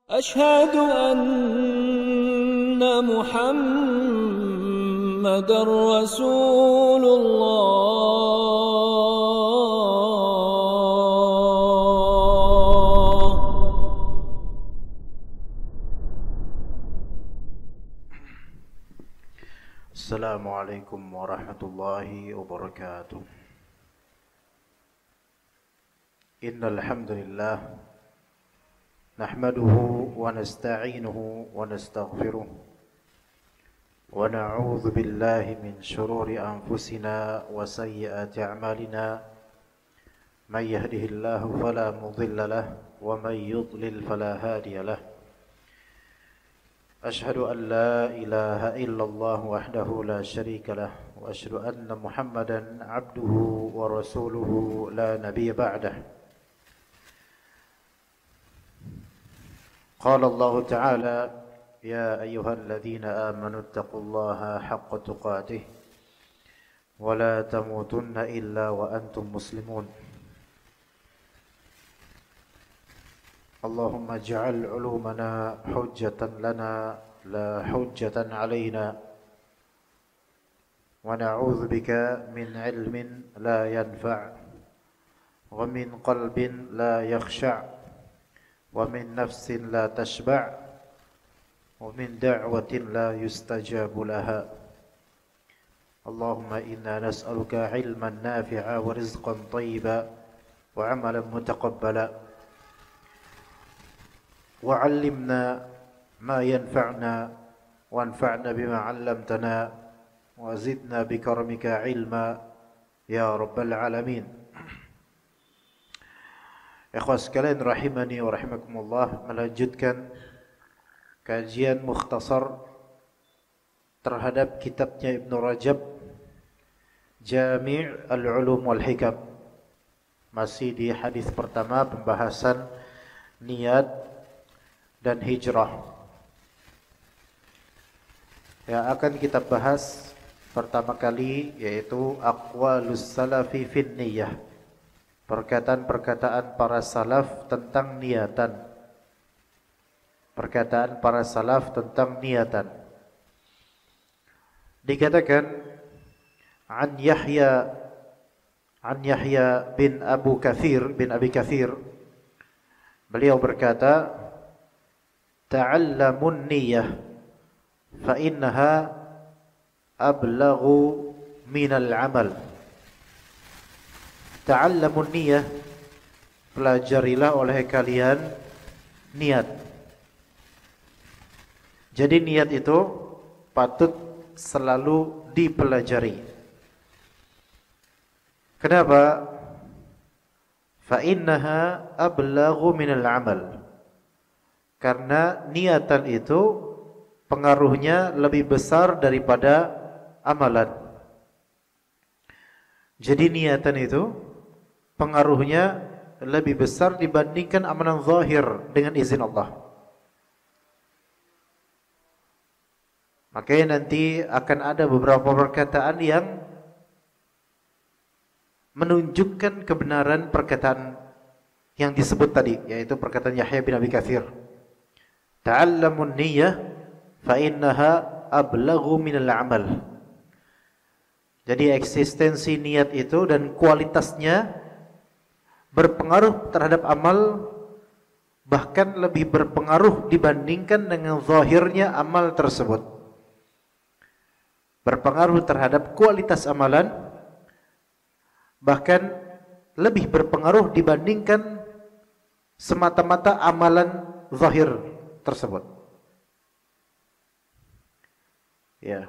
أشهد أن محمد رسول الله. السلام عليكم ورحمة الله وبركاته. إن الحمد لله نحمده ونستعينه ونستغفره ونعوذ بالله من شرور أنفسنا وسيئات أعمالنا من يهده الله فلا مضل له ومن يضلل فلا هادي له. أشهد أن لا إله إلا الله وحده لا شريك له وأشهد أن محمدا عبده ورسوله لا نبي بعده. قال الله تعالى: يا أيها الذين آمنوا اتقوا الله حق تقاته ولا تموتن إلا وأنتم مسلمون. اللهم اجعل علومنا حجة لنا لا حجة علينا ونعوذ بك من علم لا ينفع ومن قلب لا يخشع ومن نفس لا تشبع ومن دعوة لا يستجاب لها. اللهم إنا نسألك علما نافعا ورزقا طيبا وعملا متقبلا وعلمنا ما ينفعنا وانفعنا بما علمتنا وزدنا بكرمك علما يا رب العالمين. Ikhwas sekalian rahimani wa rahimakumullah, melanjutkan kajian mukhtasar terhadap kitabnya Ibnu Rajab Jami' al-Ulum wal Hikam. Masih di hadis pertama, pembahasan niat dan hijrah. Yang akan kita bahas pertama kali yaitu aqwalus salafi fin niyyah. Perkataan-perkataan para salaf tentang niatan. Perkataan para salaf tentang niatan. Dikatakan an Yahya bin Abi Katsir, beliau berkata, ta'allamun niyyah fa innaha ablaghu minal amal. Ta'allamun niyyah, pelajarilah oleh kalian niat. Jadi niat itu patut selalu dipelajari. Kenapa? Fa innaha ablaghu minal amal. Karena niatan itu pengaruhnya lebih besar daripada amalan. Jadi niatan itu pengaruhnya lebih besar dibandingkan amalan zahir dengan izin Allah. Makanya nanti akan ada beberapa perkataan yang menunjukkan kebenaran perkataan yang disebut tadi, yaitu perkataan Yahya bin Abi Katsir. Ta'allamun niyyah fa innaha ablaghu minal amal. Jadi eksistensi niat itu dan kualitasnya berpengaruh terhadap amal, bahkan lebih berpengaruh dibandingkan dengan zahirnya amal tersebut. Berpengaruh terhadap kualitas amalan, bahkan lebih berpengaruh dibandingkan semata-mata amalan zahir tersebut. Ya.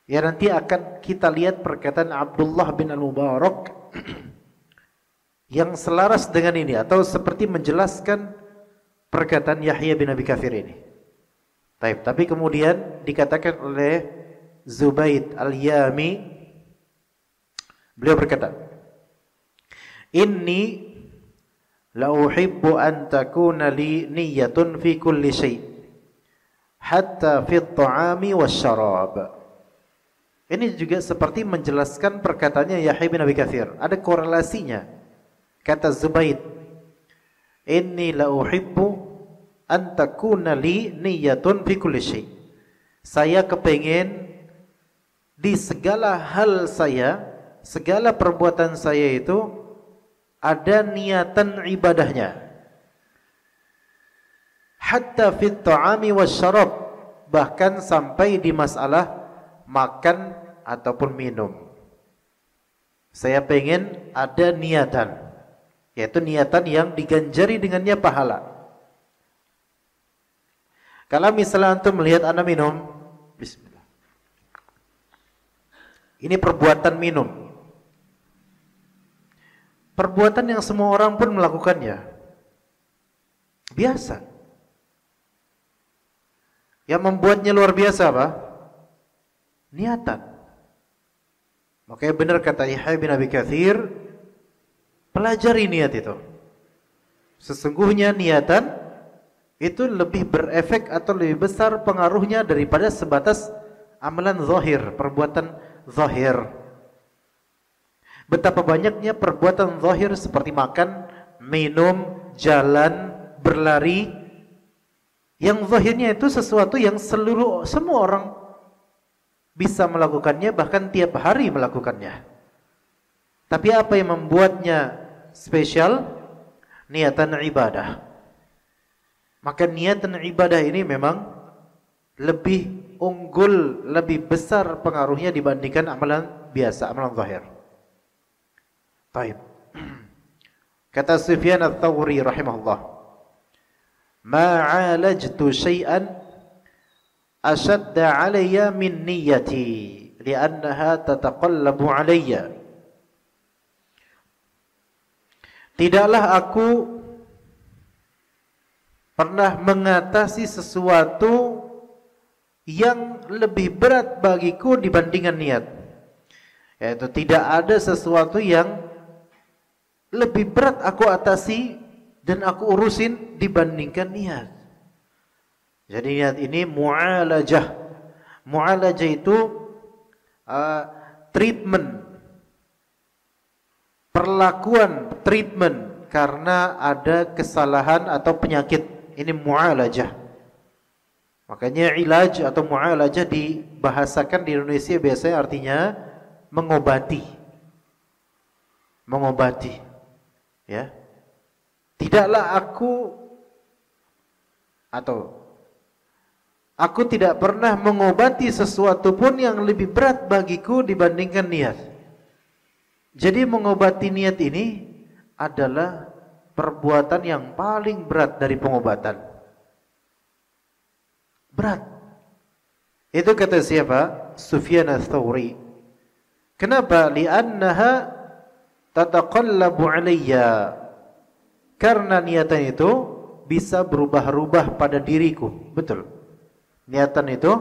Ya, nanti akan kita lihat perkataan Abdullah bin Al-Mubarak yang selaras dengan ini atau seperti menjelaskan perkataan Yahya bin Abi Katsir ini. Tapi kemudian dikatakan oleh Zubayd Al-Yami, beliau berkata, "Inni la uhibbu an takuna li niyyatun fi kulli syai' hatta fi at-ta'ami wasyarab." Ini juga seperti menjelaskan perkataannya Yahya bin Abi Katsir. Ada korelasinya. Kata Zubayd, "Inni la uhibbu an takuna li niyatun fi kulli syai. Saya kepingin di segala hal saya, segala perbuatan saya itu ada niatan ibadahnya. Hatta fit ta'ami wasyarab, bahkan sampai di masalah makan ataupun minum. Saya pengen ada niatan, yaitu niatan yang diganjari dengannya pahala. Kalau misalnya antum melihat anak minum, bismillah. Ini perbuatan minum. Perbuatan yang semua orang pun melakukannya. Biasa. Yang membuatnya luar biasa apa? Niatan. Makanya benar kata Yahya bin Abi Katsir, pelajari niat itu. Sesungguhnya niatan itu lebih berefek atau lebih besar pengaruhnya daripada sebatas amalan zahir, perbuatan zahir. Betapa banyaknya perbuatan zahir seperti makan, minum, jalan, berlari, yang zahirnya itu sesuatu yang semua orang bisa melakukannya, bahkan tiap hari melakukannya. Tapi apa yang membuatnya spesial? Niatan ibadah. Maka niatan ibadah ini memang lebih unggul, lebih besar pengaruhnya dibandingkan amalan biasa, amalan zahir. Baik. Kata Sufyan Ats-Tsauri rahimahullah, "Ma'alajtu syai'an ashadda 'alayya min niyyati li'annaha tataqallabu 'alayya." Tidaklah aku pernah mengatasi sesuatu yang lebih berat bagiku dibandingkan niat. Yaitu tidak ada sesuatu yang lebih berat aku atasi dan aku urusin dibandingkan niat. Jadi niat ini mu'alajah. Mu'alajah itu treatment, perlakuan, treatment karena ada kesalahan atau penyakit. Ini mu'alajah. Makanya ilaj atau mu'alajah dibahasakan di Indonesia biasanya artinya mengobati. Mengobati. Ya. Tidaklah aku tidak pernah mengobati sesuatu pun yang lebih berat bagiku dibandingkan niat. Jadi mengobati niat ini adalah perbuatan yang paling berat dari pengobatan. Berat. Itu kata siapa? Sufyan Ats-Tsauri. Kenapa? Li'annaha tataqallabu 'alayya. Karena niatan itu bisa berubah-ubah pada diriku. Betul. Niatan itu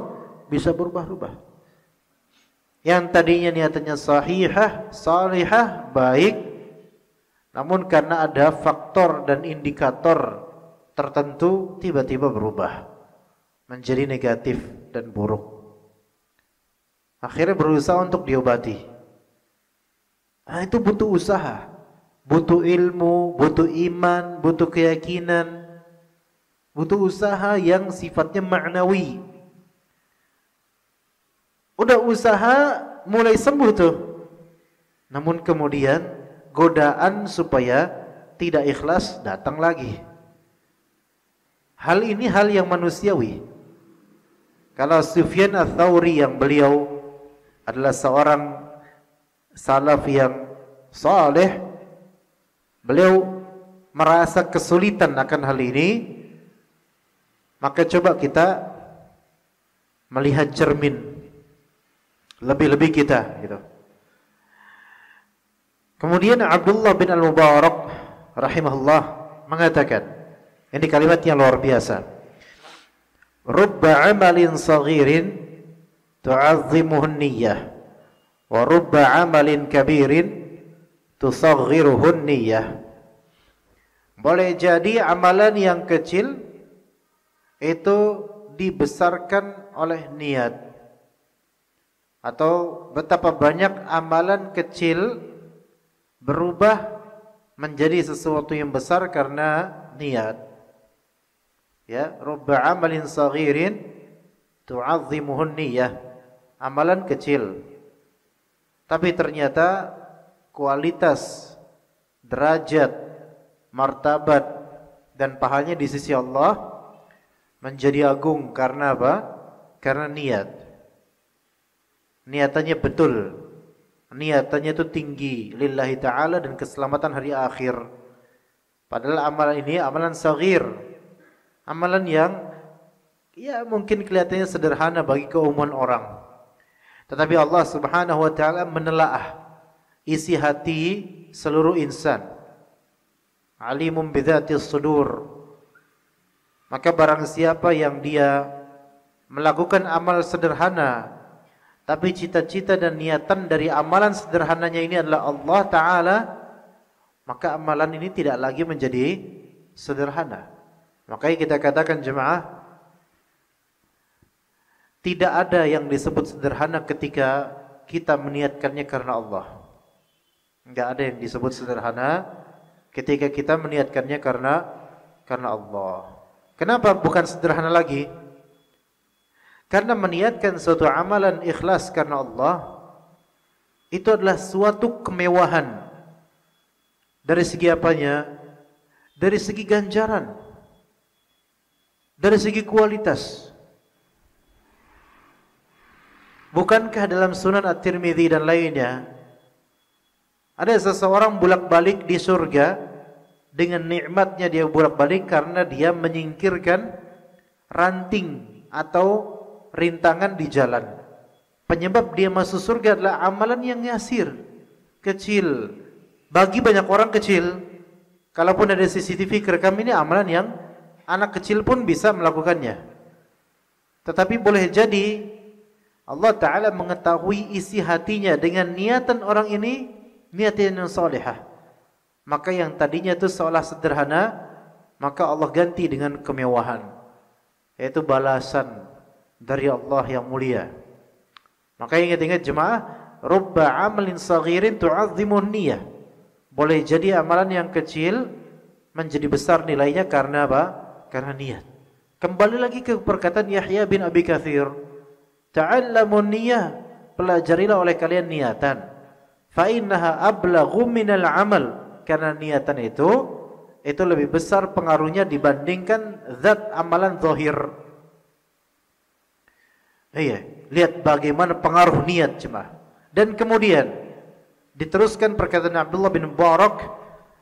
bisa berubah-ubah. Yang tadinya niatannya sahihah, salihah, baik, namun karena ada faktor dan indikator tertentu tiba-tiba berubah menjadi negatif dan buruk. Akhirnya berusaha untuk diobati. Nah, itu butuh usaha, butuh ilmu, butuh iman, butuh keyakinan, butuh usaha yang sifatnya ma'nawi. Udah usaha mulai sembuh tuh, namun kemudian godaan supaya tidak ikhlas datang lagi. Hal ini hal yang manusiawi. Kalau Sufyan Ats-Tsauri yang beliau adalah seorang salaf yang saleh, beliau merasa kesulitan akan hal ini, maka coba kita melihat cermin, lebih-lebih kita gitu. Kemudian Abdullah bin Al-Mubarak rahimahullah mengatakan, ini kalimat yang luar biasa. Rubba amalin saghirin tu'azzimuhu niyyah wa rubba amalin kabirin tusaghiruhu niyyah. Boleh jadi amalan yang kecil itu dibesarkan oleh niat. Atau betapa banyak amalan kecil berubah menjadi sesuatu yang besar karena niat. Ya, rubba amalin saghirin tu'azzimuhun niyyah. Amalan kecil, tapi ternyata kualitas, derajat, martabat dan pahalanya di sisi Allah menjadi agung karena apa? Karena niat. Niatannya betul. Niatannya itu tinggi lillahi ta'ala dan keselamatan hari akhir. Padahal amalan ini amalan saghir. Amalan yang ya mungkin kelihatannya sederhana bagi keumuman orang. Tetapi Allah Subhanahu wa taala menelaah isi hati seluruh insan. Alimun bidzatis sudur. Maka barang siapa yang dia melakukan amal sederhana, tapi cita-cita dan niatan dari amalan sederhananya ini adalah Allah Ta'ala, maka amalan ini tidak lagi menjadi sederhana. Makanya kita katakan jemaah, tidak ada yang disebut sederhana ketika kita meniatkannya karena Allah. Enggak ada yang disebut sederhana ketika kita meniatkannya karena Allah. Kenapa bukan sederhana lagi? Karena meniatkan suatu amalan ikhlas karena Allah itu adalah suatu kemewahan. Dari segi apanya? Dari segi ganjaran, dari segi kualitas. Bukankah dalam Sunan At-Tirmidzi dan lainnya ada seseorang bolak-balik di surga, dengan nikmatnya dia bolak-balik karena dia menyingkirkan ranting atau rintangan di jalan. Penyebab dia masuk surga adalah amalan yang yasir, kecil. Bagi banyak orang kecil. Kalaupun ada CCTV kerekam ini amalan yang anak kecil pun bisa melakukannya. Tetapi boleh jadi Allah Ta'ala mengetahui isi hatinya dengan niatan orang ini, niatan yang salihah. Maka yang tadinya itu seolah sederhana, maka Allah ganti dengan kemewahan, yaitu balasan dari Allah yang mulia. Maka ingat-ingat jemaah, rubba amalin saghirin tu'azzimun niyyah. Boleh jadi amalan yang kecil menjadi besar nilainya karena apa? Karena niat. Kembali lagi ke perkataan Yahya bin Abi Katsir, ta'allamun niyyah, pelajarilah oleh kalian niatan. Fa innaha ablaghu minal amal, karena niatan itu lebih besar pengaruhnya dibandingkan zat amalan zahir. Iya, lihat bagaimana pengaruh niat jemaah. Dan kemudian diteruskan perkataan Abdullah bin Mubarak,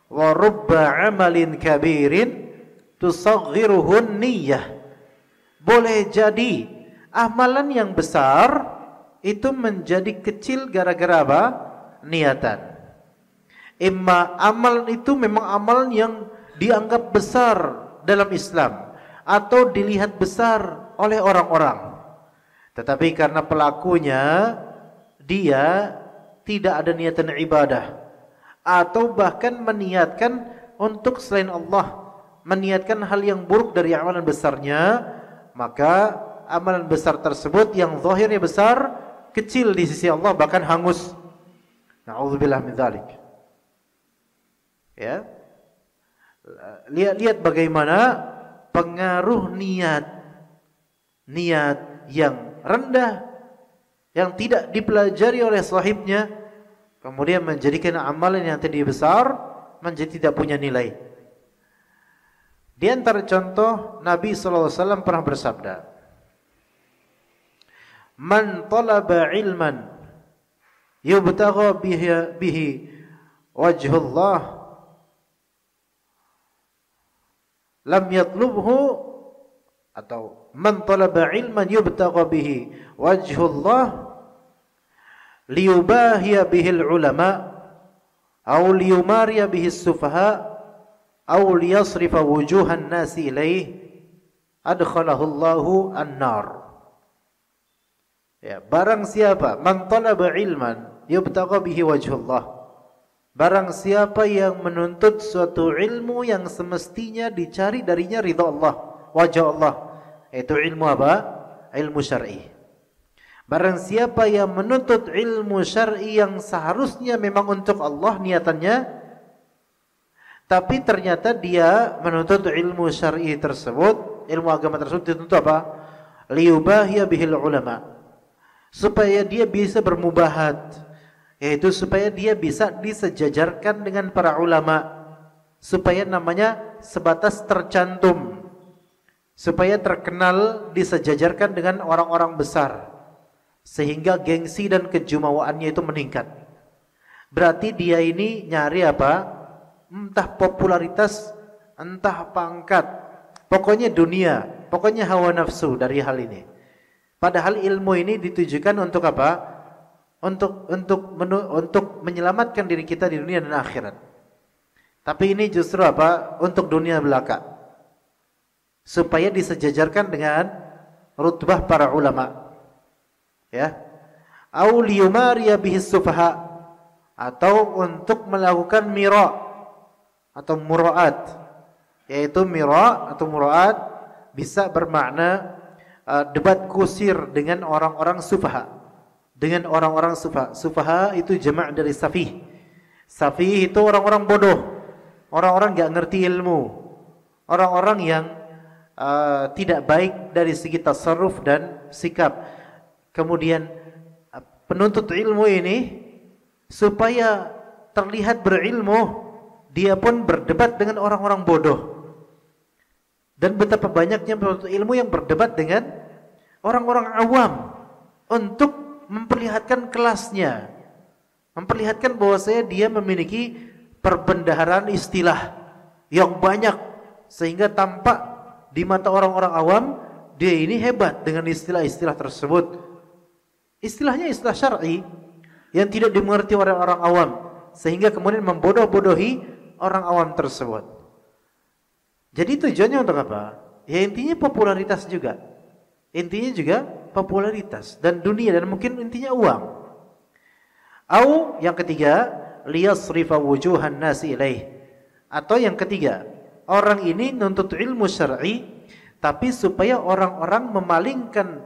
wa rubba amalin kabirin tusaghiruhun niyyah. Boleh jadi amalan yang besar itu menjadi kecil gara-gara apa? Niatan. Imma amalan itu memang amalan yang dianggap besar dalam Islam atau dilihat besar oleh orang-orang. Tetapi karena pelakunya dia tidak ada niatan ibadah atau bahkan meniatkan untuk selain Allah, meniatkan hal yang buruk dari amalan besarnya, maka amalan besar tersebut yang zahirnya besar, kecil di sisi Allah, bahkan hangus. Na'udzubillah min dzalik. Ya. Lihat bagaimana pengaruh niat yang rendah, yang tidak dipelajari oleh sahibnya, kemudian menjadikan amalan yang tadi besar menjadi tidak punya nilai. Di antara contoh, Nabi SAW pernah bersabda, man talaba ilman yubtagha bihi wajhullah lam yatlubhu, atau man talaba ilman yubtagha bihi wajhullah liyubahiya bihil ulama aw liyumariya bihis sufaha aw liyasrifa wujuhan nasi ilaih adkhalahullahu an-nar. Ya, barang siapa man talaba ilman yubtagha bihi wajhullah, barang siapa yang menuntut suatu ilmu yang semestinya dicari darinya ridha Allah, wajah Allah, itu ilmu apa? Ilmu syar'i. Barang siapa yang menuntut ilmu syar'i yang seharusnya memang untuk Allah niatannya, tapi ternyata dia menuntut ilmu syar'i tersebut ilmu agama tersebut dituntut apa? Liyubahiya bihil ulama. Supaya dia bisa bermubahat, yaitu supaya dia bisa disejajarkan dengan para ulama, supaya namanya sebatas tercantum, supaya terkenal disejajarkan dengan orang-orang besar, sehingga gengsi dan kejumawaannya itu meningkat. Berarti dia ini nyari apa? Entah popularitas, entah pangkat, pokoknya dunia, pokoknya hawa nafsu dari hal ini. Padahal ilmu ini ditujukan untuk apa? Untuk menyelamatkan diri kita di dunia dan akhirat. Tapi ini justru apa? Untuk dunia belaka. Supaya disejajarkan dengan rutbah para ulama. Ya. Au liyumariya bihis sufaha, atau untuk melakukan mira atau muraat. Yaitu mira atau muraat bisa bermakna debat kusir dengan orang-orang sufaha. Dengan orang-orang sufaha. Sufaha itu jama' dari safih. Safih itu orang-orang bodoh, orang-orang enggak ngerti ilmu, orang-orang yang tidak baik dari segi tasarruf dan sikap. Kemudian penuntut ilmu ini supaya terlihat berilmu, dia pun berdebat dengan orang-orang bodoh. Dan betapa banyaknya penuntut ilmu yang berdebat dengan orang-orang awam untuk memperlihatkan kelasnya, memperlihatkan bahwasanya dia memiliki perbendaharaan istilah yang banyak, sehingga tampak di mata orang-orang awam dia ini hebat dengan istilah-istilah tersebut. Istilahnya istilah syar'i yang tidak dimengerti oleh orang awam, sehingga kemudian membodoh-bodohi orang awam tersebut. Jadi tujuannya untuk apa? Ya intinya popularitas juga. Intinya juga popularitas dan dunia, dan mungkin intinya uang. Au yang ketiga, liyasrifa wujuhan nasi ilaih. Atau yang ketiga, orang ini nuntut ilmu syar'i tapi supaya orang-orang memalingkan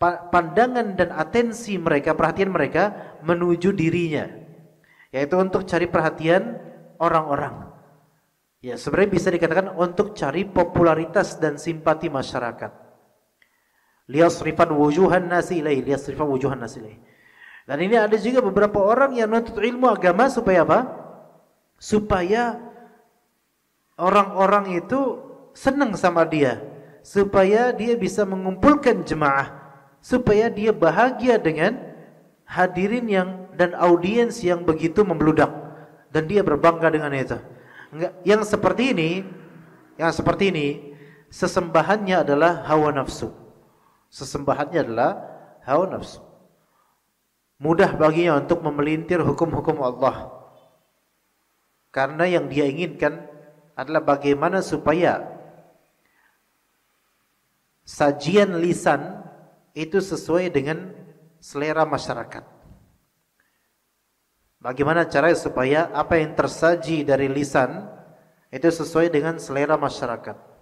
pandangan dan atensi mereka, perhatian mereka menuju dirinya. Yaitu untuk cari perhatian orang-orang. Ya, sebenarnya bisa dikatakan untuk cari popularitas dan simpati masyarakat. Liyasrifan wujuhan nasi ilaih, liyasrifan wujuhan nasi ilaih. Dan ini ada juga beberapa orang yang menuntut ilmu agama supaya apa? Supaya orang-orang itu senang sama dia, supaya dia bisa mengumpulkan jemaah, supaya dia bahagia dengan hadirin dan audiens yang begitu membludak, dan dia berbangga dengan itu. Yang seperti ini, sesembahannya adalah hawa nafsu. Sesembahannya adalah hawa nafsu. Mudah baginya untuk memelintir hukum-hukum Allah. Karena yang dia inginkan adalah bagaimana supaya sajian lisan itu sesuai dengan selera masyarakat. Bagaimana caranya supaya apa yang tersaji dari lisan itu sesuai dengan selera masyarakat.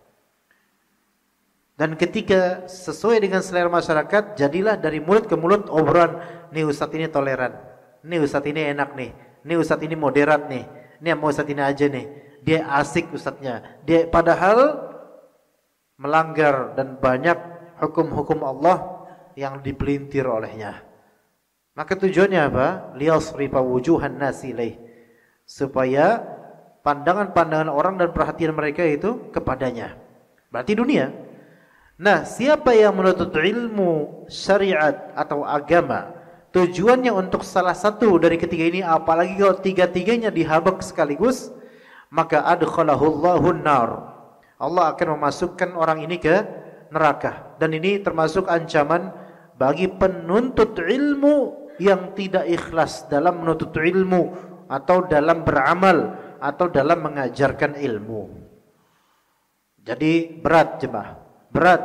Dan ketika sesuai dengan selera masyarakat, jadilah dari mulut ke mulut obrolan, nih ustadz ini toleran, nih ustadz ini enak nih ustadz ini moderat nih sama ustadz ini aja nih, dia asik ustadznya. Dia padahal melanggar dan banyak hukum-hukum Allah yang dipelintir olehnya. Maka tujuannya apa? Liyasrifa wujuhan nasi ilaih, supaya pandangan-pandangan orang dan perhatian mereka itu kepadanya. Berarti dunia. Nah, siapa yang menuntut ilmu syariat atau agama, tujuannya untuk salah satu dari ketiga ini, apalagi kalau tiga-tiganya dihabak sekaligus, maka adkhalahullahu nar. Allah akan memasukkan orang ini ke neraka. Dan ini termasuk ancaman bagi penuntut ilmu yang tidak ikhlas dalam menuntut ilmu, atau dalam beramal, atau dalam mengajarkan ilmu. Jadi berat jemaah, berat.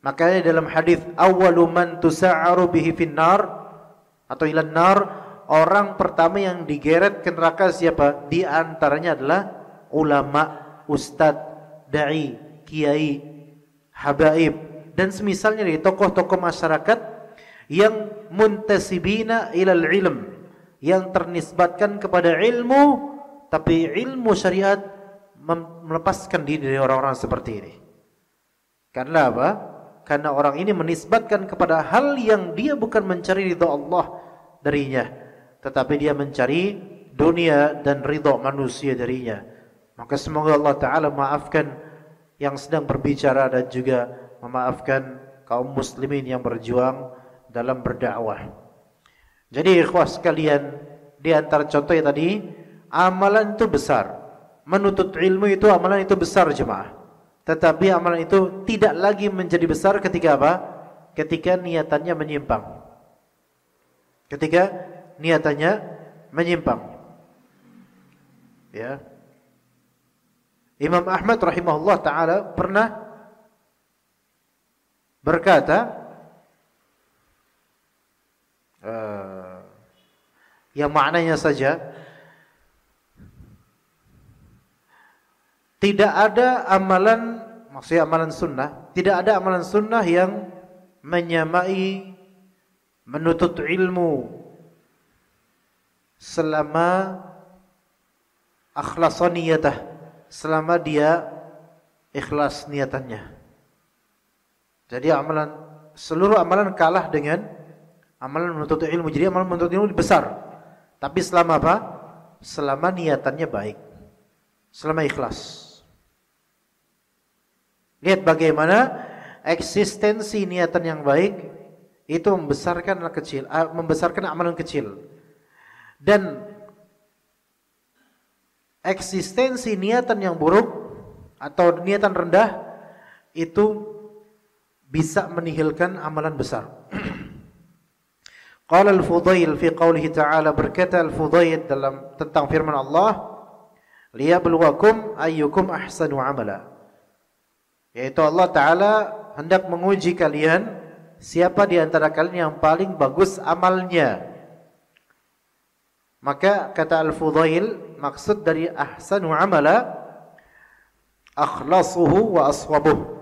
Makanya dalam hadis awwalu man tusa'aru bihi finnar atau ilan nar, orang pertama yang digeret ke neraka siapa? Di antaranya adalah ulama, ustadz, dai, kiai, habaib, dan semisalnya dari tokoh-tokoh masyarakat yang muntasibina ilal ilm, yang ternisbatkan kepada ilmu, tapi ilmu syariat melepaskan diri dari orang-orang seperti ini. Karena apa? Karena orang ini menisbatkan kepada hal yang dia bukan mencari ridha Allah darinya, tetapi dia mencari dunia dan ridha manusia darinya. Maka semoga Allah Ta'ala maafkan yang sedang berbicara dan juga memaafkan kaum muslimin yang berjuang dalam berdakwah. Jadi ikhwah sekalian, di antara contohnya tadi, amalan itu besar. Menuntut ilmu itu amalan itu besar jemaah. Tetapi amalan itu tidak lagi menjadi besar ketika apa? Ketika niatannya menyimpang. Ketika niatannya menyimpang. Ya. Imam Ahmad rahimahullah taala pernah berkata yang maknanya saja, tidak ada amalan, maksudnya amalan sunnah, tidak ada amalan sunnah yang menyamai menuntut ilmu selama akhlasa niyatah, selama dia ikhlas niatannya. Jadi seluruh amalan kalah dengan amalan menuntut ilmu. Jadi amalan menuntut ilmu besar, tapi selama apa? Selama niatannya baik, selama ikhlas. Lihat bagaimana eksistensi niatan yang baik itu membesarkan amalan kecil. Dan eksistensi niatan yang buruk atau niatan rendah itu bisa menihilkan amalan besar. Qala al-Fudail fi qawlihi ta'ala, berkata al-Fudail dalam tentang firman Allah, liyabluwakum ayyukum ahsanu amala. Yaitu Allah Ta'ala hendak menguji kalian siapa di antara kalian yang paling bagus amalnya. Maka kata Al-Fudail, maksud dari ahsanu amala akhlasuhu wa aswabuh,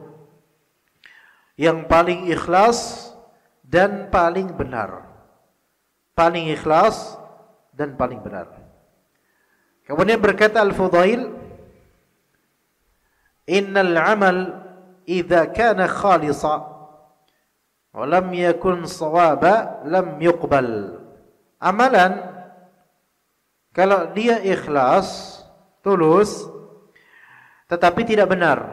yang paling ikhlas dan paling benar. Paling ikhlas dan paling benar. Kemudian berkata Al-Fudail, innal amal idza kana khalisa wa lam yakun shawaba lam yuqbal. Amalan kalau dia ikhlas, tulus, tetapi tidak benar,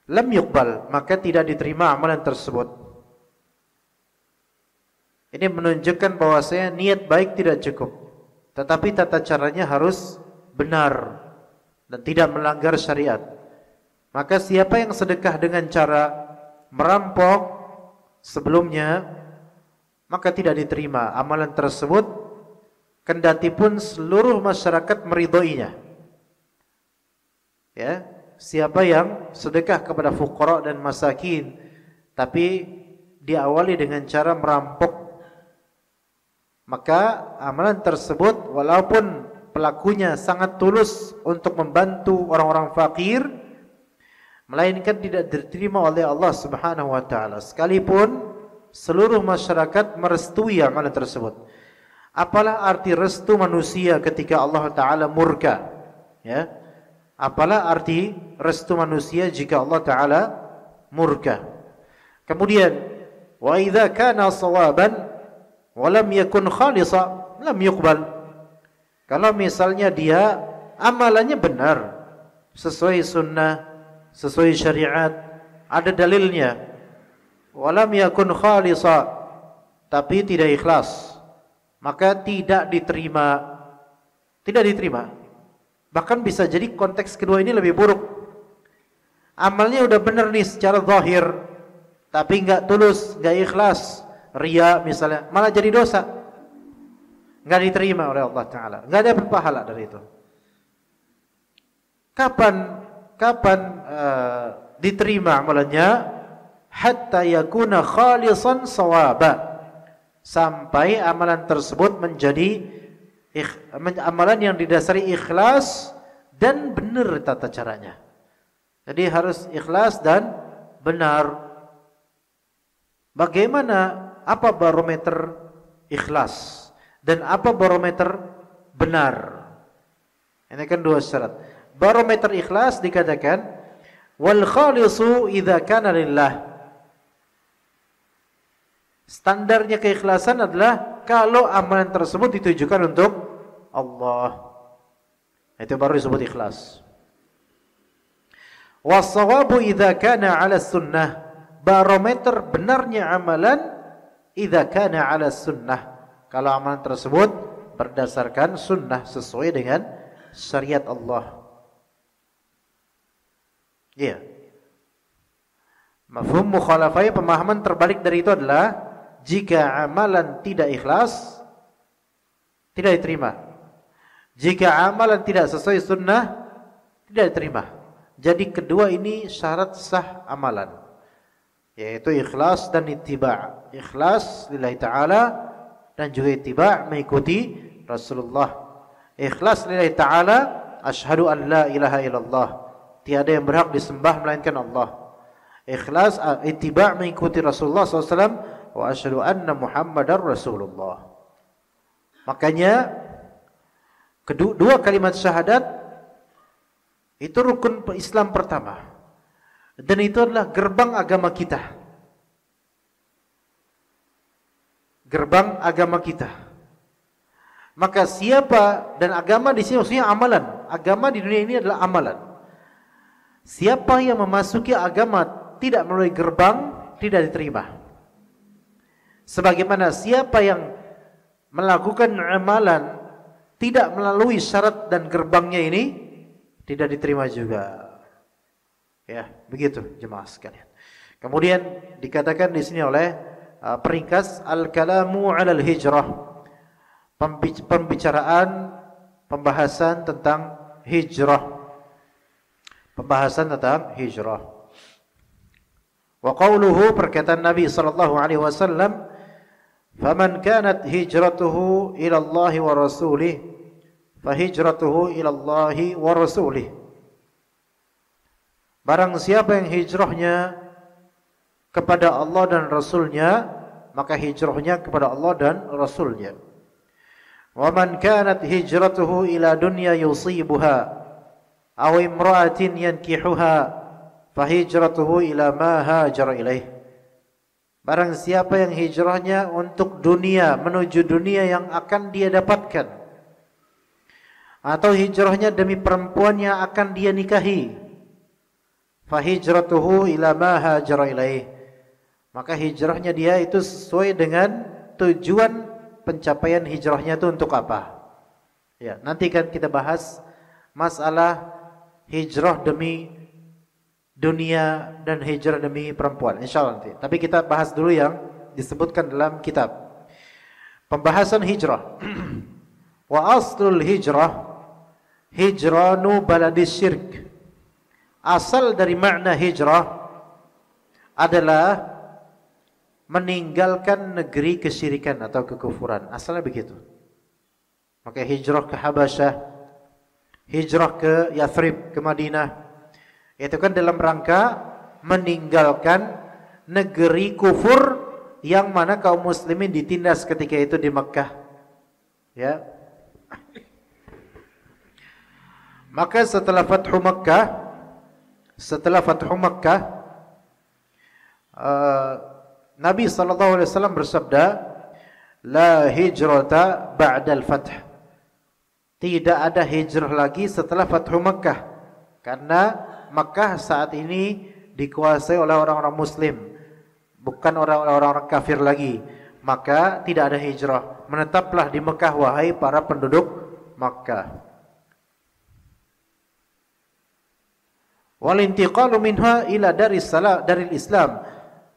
lam yuqbal, maka tidak diterima amalan tersebut. Ini menunjukkan bahwasanya niat baik tidak cukup, tetapi tata caranya harus benar dan tidak melanggar syariat. Maka siapa yang sedekah dengan cara merampok sebelumnya, maka tidak diterima amalan tersebut, kendati pun seluruh masyarakat meridhoinya. Ya, siapa yang sedekah kepada fuqara dan masakin tapi diawali dengan cara merampok, maka amalan tersebut walaupun pelakunya sangat tulus untuk membantu orang-orang fakir, melainkan tidak diterima oleh Allah Subhanahu wa taala sekalipun seluruh masyarakat merestui amalan tersebut. Apalah arti restu manusia ketika Allah Ta'ala murka, ya? Apalah arti restu manusia jika Allah Ta'ala murka? Kemudian, wa idza kana shawaban wa lam yakun khalisa lam yuqbal. Kalau misalnya dia amalannya benar, sesuai sunnah, sesuai syariat, ada dalilnya, wa lam yakun khalisa, tapi tidak ikhlas, maka tidak diterima. Tidak diterima. Bahkan bisa jadi konteks kedua ini lebih buruk. Amalnya udah benar nih secara zahir, tapi enggak tulus, enggak ikhlas, riya misalnya, malah jadi dosa, enggak diterima oleh Allah Ta'ala, enggak ada pahala dari itu. Kapan diterima amalannya? Hatta yakuna khalisan sawaba, sampai amalan tersebut menjadi amalan yang didasari ikhlas dan benar tata caranya. Jadi harus ikhlas dan benar. Bagaimana, apa barometer ikhlas dan apa barometer benar? Ini kan dua syarat. Barometer ikhlas dikatakan Wal khalisu idza kana lillah. Standarnya keikhlasan adalah kalau amalan tersebut ditujukan untuk Allah. Itu baru disebut ikhlas. Was-shawabu idza kana 'ala sunnah. Barometer benarnya amalan idza kana 'ala sunnah. Kalau amalan tersebut berdasarkan sunnah sesuai dengan syariat Allah. Iya. Mafhum mukhalafah, pemahaman terbalik dari itu adalah jika amalan tidak ikhlas tidak diterima. Jika amalan tidak sesuai sunnah tidak diterima. Jadi kedua ini syarat sah amalan, yaitu ikhlas dan ittiba'. Ikhlas lillahi ta'ala dan juga ittiba' mengikuti Rasulullah. Ikhlas lillahi ta'ala, asyhadu an la ilaha illallah, tiada yang berhak disembah melainkan Allah. Ikhlas ittiba' mengikuti Rasulullah SAW, wa asyhadu anna Muhammadar Rasulullah. Makanya kedua kalimat syahadat itu rukun Islam pertama, dan itu adalah gerbang agama kita. Gerbang agama kita. Maka siapa, dan agama di sini maksudnya amalan. Agama di dunia ini adalah amalan. Siapa yang memasuki agama tidak melalui gerbang tidak diterima. Sebagaimana siapa yang melakukan amalan tidak melalui syarat dan gerbangnya ini tidak diterima juga. Ya, begitu jemaah sekalian. Kemudian dikatakan di sini oleh peringkas al-kalamu 'alal hijrah. Pembahasan tentang hijrah. Pembahasan tentang hijrah. Wa qawluhu, perkataan Nabi sallallahu alaihi wasallam, "Faman kanat hijratuhu ila Allah wa rasulih, fa hijratuhu ila Allah wa rasulih." Barang siapa yang hijrahnya kepada Allah dan Rasulnya, maka hijrahnya kepada Allah dan Rasulnya. Wa man kanat hijratuhu ila dunya yusibuha aw imra'atin yankihuha, fa hijratuhu ila ma hajara ilaih. Barang siapa yang hijrahnya untuk dunia, menuju dunia yang akan dia dapatkan, atau hijrahnya demi perempuan yang akan dia nikahi, fa hijratuhu ila ma hajara ilaih, maka hijrahnya dia itu sesuai dengan tujuan pencapaian hijrahnya itu untuk apa. Ya, nanti kan kita bahas masalah hijrah demi dunia dan hijrah demi perempuan, insyaallah nanti. Tapi kita bahas dulu yang disebutkan dalam kitab. Pembahasan hijrah. Wa aslul hijrah hijranu baladis syirk. Asal dari makna hijrah adalah meninggalkan negeri kesyirikan atau kekufuran. Asalnya begitu. Maka hijrah ke Habasyah, hijrah ke Yathrib, ke Madinah, itu kan dalam rangka meninggalkan negeri kufur yang mana kaum muslimin ditindas ketika itu di Makkah. Ya. Maka setelah Fathu Makkah, Nabi SAW bersabda, la hijrata ba'dal fath. Tidak ada hijrah lagi setelah Fathu Makkah, karena Makkah saat ini dikuasai oleh orang-orang muslim, bukan orang-orang kafir lagi. Maka tidak ada hijrah. Menetaplah di Makkah wahai para penduduk Makkah. Wal intiqalu minha ila daril Islam,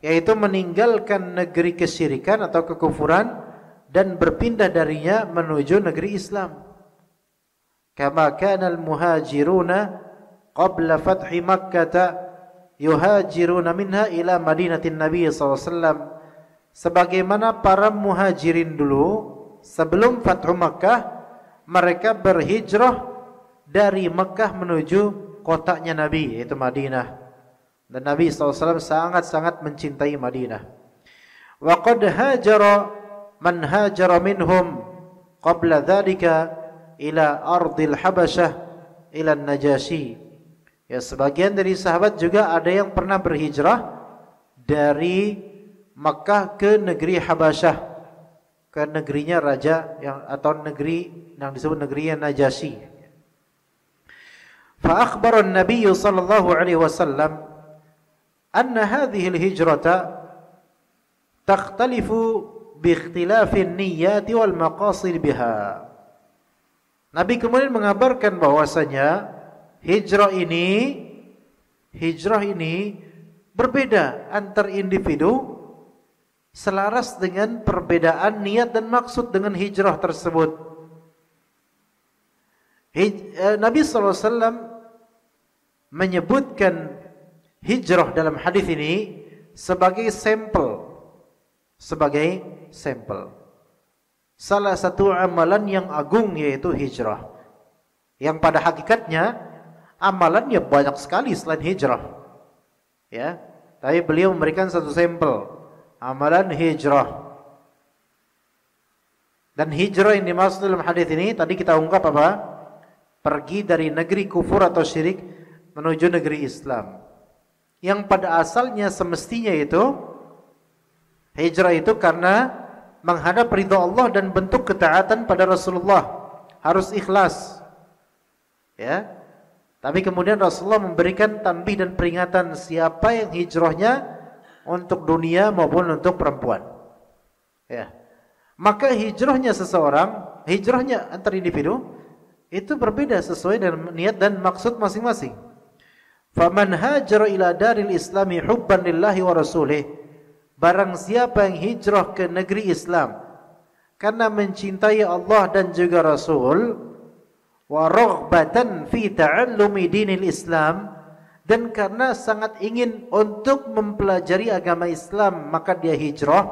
yaitu meninggalkan negeri kesyirikan atau kekufuran dan berpindah darinya menuju negeri Islam. Kama kana al-muhajiruna qabla fathi Makkah yuhajiruna minha ila madinatin Nabi SAW. Sebagaimana para muhajirin dulu sebelum Fathu Makkah, mereka berhijrah dari Makkah menuju kotanya Nabi, yaitu Madinah. Dan Nabi SAW sangat-sangat mencintai Madinah. Wa qad hajara man hajara minhum qabla dhalika ila ardil Habasyah ila Najashi. Ya, sebagian dari sahabat juga ada yang pernah berhijrah dari Makkah ke negeri Habasyah, ke negerinya raja yang atau negeri yang disebut negeri Najasyi. Fa akhbara an-nabiy sallallahu alaihi wasallam anna hadhihi al-hijrata takhtalifu bi ikhtilafi an-niyyati wal maqasid biha. Nabi kemudian mengabarkan bahwasanya hijrah ini berbeda antar individu selaras dengan perbedaan niat dan maksud dengan hijrah tersebut. Nabi SAW menyebutkan hijrah dalam hadis ini sebagai sampel. Salah satu amalan yang agung yaitu hijrah. Yang pada hakikatnya amalannya banyak sekali selain hijrah. Ya, tapi beliau memberikan satu sampel. Amalan hijrah. Dan hijrah yang dimaksud dalam hadis ini tadi kita ungkap apa? Pergi dari negeri kufur atau syirik menuju negeri Islam. Yang pada asalnya semestinya itu hijrah itu karena menghadap ridha Allah dan bentuk ketaatan pada Rasulullah. Harus ikhlas. Ya. Tapi kemudian Rasulullah memberikan tanbih dan peringatan siapa yang hijrahnya untuk dunia maupun untuk perempuan. Ya. Maka hijrahnya seseorang, hijrahnya antar individu itu berbeda sesuai dengan niat dan maksud masing-masing. Faman hajara ila daril islami hubban lillahi wa rasulih. Barang siapa yang hijrah ke negeri Islam karena mencintai Allah dan juga Rasul, wa raghbatan fi ta'allumi dinil Islam, dan karena sangat ingin untuk mempelajari agama Islam maka dia hijrah,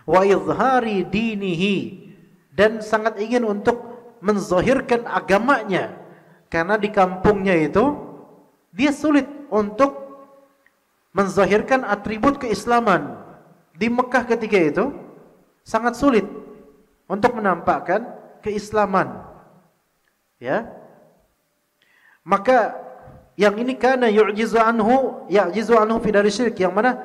wa izhari dinihi, dan sangat ingin untuk menzahirkan agamanya karena di kampungnya itu dia sulit untuk menzahirkan atribut keislaman. Di Mekah ketika itu sangat sulit untuk menampakkan keislaman. Ya. Maka yang ini karena ya'jizu anhu fi dari syirik, yang mana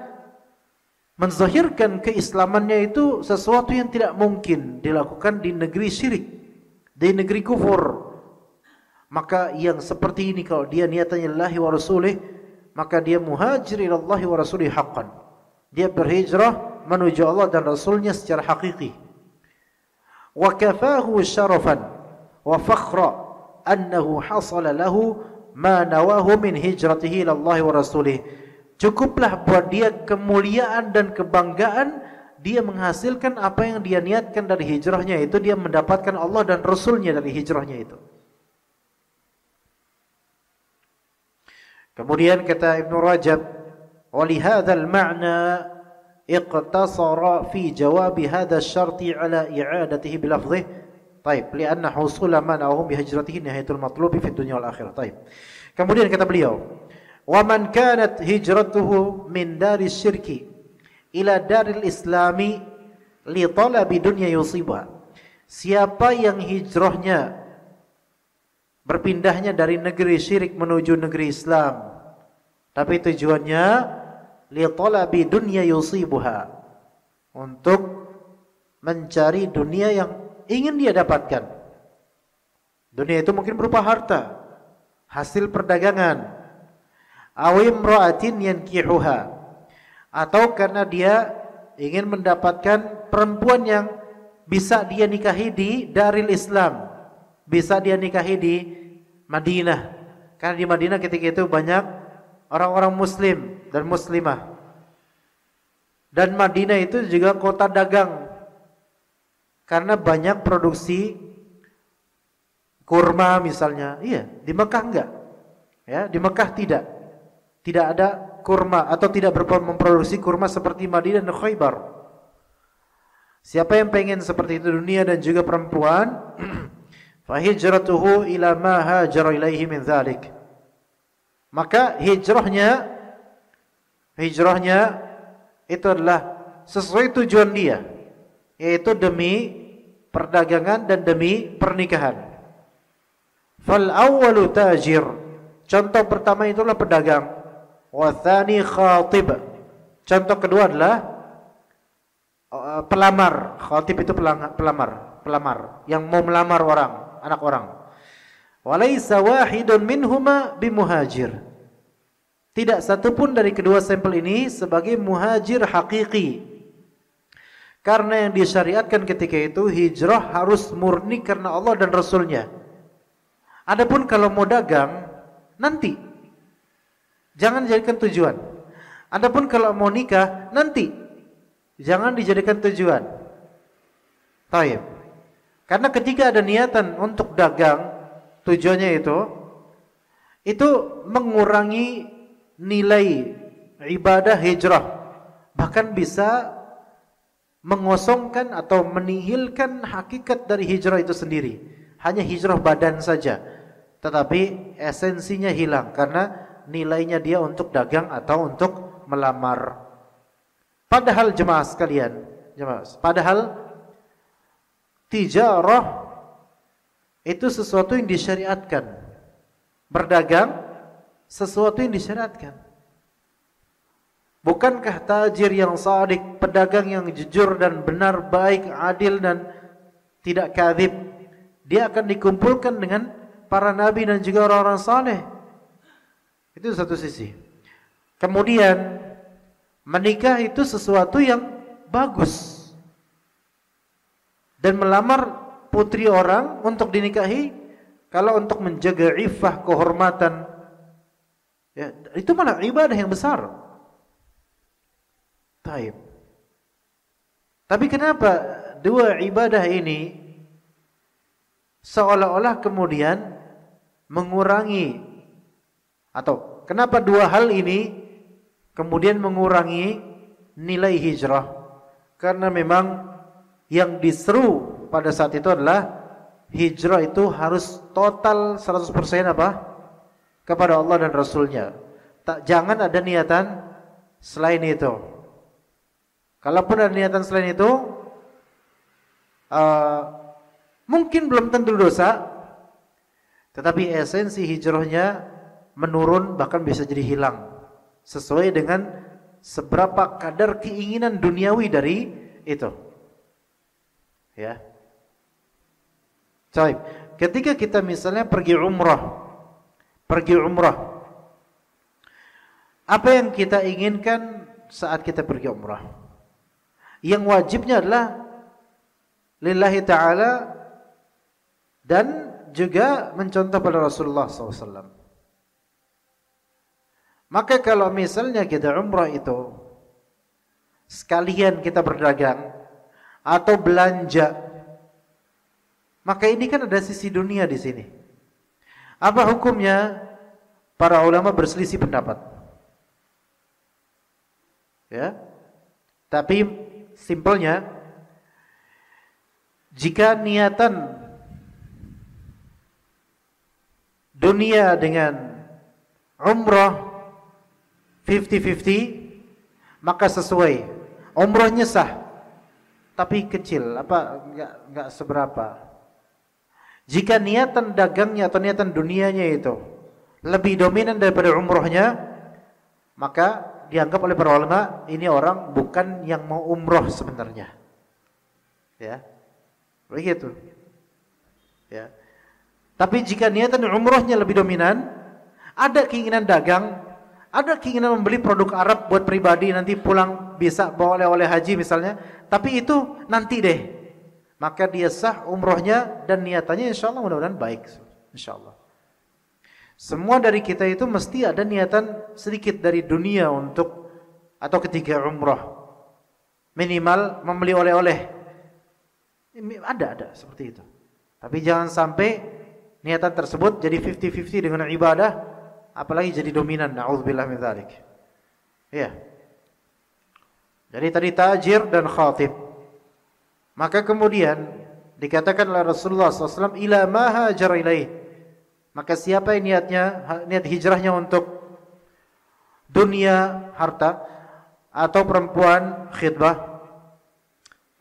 menzahirkan keislamannya itu sesuatu yang tidak mungkin dilakukan di negeri syirik, di negeri kufur. Maka yang seperti ini kalau dia niatannya lillahi wa rasulih, maka dia muhajir ilallahi wa rasulih haqqan. Dia berhijrah menuju Allah dan Rasulnya secara hakiki. Wa kafahu syarafan wa fakhra annahu hasala lahu ma nawahu min hijratihi ilallahi wa rasulih. Cukuplah buat dia kemuliaan dan kebanggaan dia menghasilkan apa yang dia niatkan dari hijrahnya itu, dia mendapatkan Allah dan Rasulnya dari hijrahnya itu. Kemudian kata Ibnu Rajab, "Walihadza al-ma'na iqtasara fi jawab hadha asy-syarti ala i'adatihi bi lafdhihi." Baik, lianna husula man'ahum bi hijratihi nihayatul matlubi fi dunya wal akhirah. Baik. Kemudian kata beliau, "Wa man kanat hijratuhu min daris syirki ila daril islami li talabi dunya yusibha." Siapa yang hijrahnya berpindahnya dari negeri syirik menuju negeri Islam, tapi tujuannya li talabi dunya yusibuha, untuk mencari dunia yang ingin dia dapatkan. Dunia itu mungkin berupa harta, hasil perdagangan, aw imra'atin yankihuha, atau karena dia ingin mendapatkan perempuan yang bisa dia nikahi di daril Islam, bisa dia nikahi di Madinah, karena di Madinah ketika itu banyak orang-orang muslim dan muslimah, dan Madinah itu juga kota dagang karena banyak produksi kurma misalnya. Iya, di Mekah enggak. Ya, di Mekah tidak ada kurma atau tidak memproduksi kurma seperti Madinah dan Khaybar. Siapa yang pengen seperti itu dunia dan juga perempuan, fahijratuhu ila ma hajara ilaihi min dzalik. Maka hijrahnya itu adalah sesuai tujuan dia, yaitu demi perdagangan dan demi pernikahan. Fal awwalu tajir, Contoh pertama itulah pedagang. Wa tsani khatib. Contoh kedua adalah pelamar. Khatib itu pelamar yang mau melamar orang, anak orang. Walaysa wahidun minhuma bimuhajir. Tidak satupun dari kedua sampel ini sebagai muhajir hakiki. Karena yang disyariatkan ketika itu hijrah harus murni karena Allah dan Rasulnya. Adapun kalau mau dagang nanti, jangan dijadikan tujuan. Adapun kalau mau nikah nanti, jangan dijadikan tujuan. Taib. Karena ketika ada niatan untuk dagang, tujuannya itu mengurangi nilai ibadah hijrah, bahkan bisa mengosongkan atau menihilkan hakikat dari hijrah itu sendiri. Hanya hijrah badan saja, tetapi esensinya hilang karena nilainya dia untuk dagang atau untuk melamar. Padahal jemaah sekalian, padahal tijarah itu sesuatu yang disyariatkan. Berdagang sesuatu yang disyariatkan. Bukankah tajir yang shadiq, pedagang yang jujur dan benar, baik, adil dan tidak kadzib, dia akan dikumpulkan dengan para nabi dan juga orang-orang saleh. Itu satu sisi. Kemudian menikah itu sesuatu yang bagus. Dan melamar putri orang untuk dinikahi, kalau untuk menjaga iffah, kehormatan, ya, itu malah ibadah yang besar. Taib. Tapi kenapa dua ibadah ini seolah-olah kemudian mengurangi, atau kenapa dua hal ini kemudian mengurangi nilai hijrah? Karena memang yang diseru pada saat itu adalah hijrah itu harus total 100% apa? Kepada Allah dan Rasulnya. Jangan ada niatan selain itu. Kalaupun ada niatan selain itu, mungkin belum tentu dosa, tetapi esensi hijrahnya menurun, bahkan bisa jadi hilang, sesuai dengan seberapa kadar keinginan duniawi dari itu. Ya. Baik. Ketika kita misalnya pergi umrah, apa yang kita inginkan saat kita pergi umrah? Yang wajibnya adalah lillahi ta'ala dan juga mencontoh pada Rasulullah SAW. Maka kalau misalnya kita umrah itu sekalian kita berdagang atau belanja, maka ini kan ada sisi dunia di sini. Apa hukumnya? Para ulama berselisih pendapat. Ya. Tapi simpelnya, jika niatan dunia dengan umrah 50-50, maka sesuai. Umrahnya sah, tapi kecil, enggak seberapa. Jika niatan dagangnya atau niatan dunianya itu lebih dominan daripada umrohnya, maka dianggap oleh para ulama ini orang bukan yang mau umroh sebenarnya. Ya. Begitu. Ya. Tapi jika niatan umrohnya lebih dominan, ada keinginan dagang, ada keinginan membeli produk Arab buat pribadi, nanti pulang bisa bawa oleh-oleh haji misalnya, tapi itu nanti deh. Maka dia sah umrohnya dan niatannya insyaallah mudah-mudahan baik, insyaallah. Semua dari kita itu mesti ada niatan sedikit dari dunia untuk atau ketika umroh. Minimal membeli oleh-oleh. Ada seperti itu. Tapi jangan sampai niatan tersebut jadi 50-50 dengan ibadah, apalagi jadi dominan. Na'udzubillah min dzalik. Ya. Jadi tadi tajir dan khatib. Maka kemudian dikatakan oleh Rasulullah SAW, ila ma hajar ilaih. Maka siapa yang niat hijrahnya untuk dunia, harta, atau perempuan, khidbah,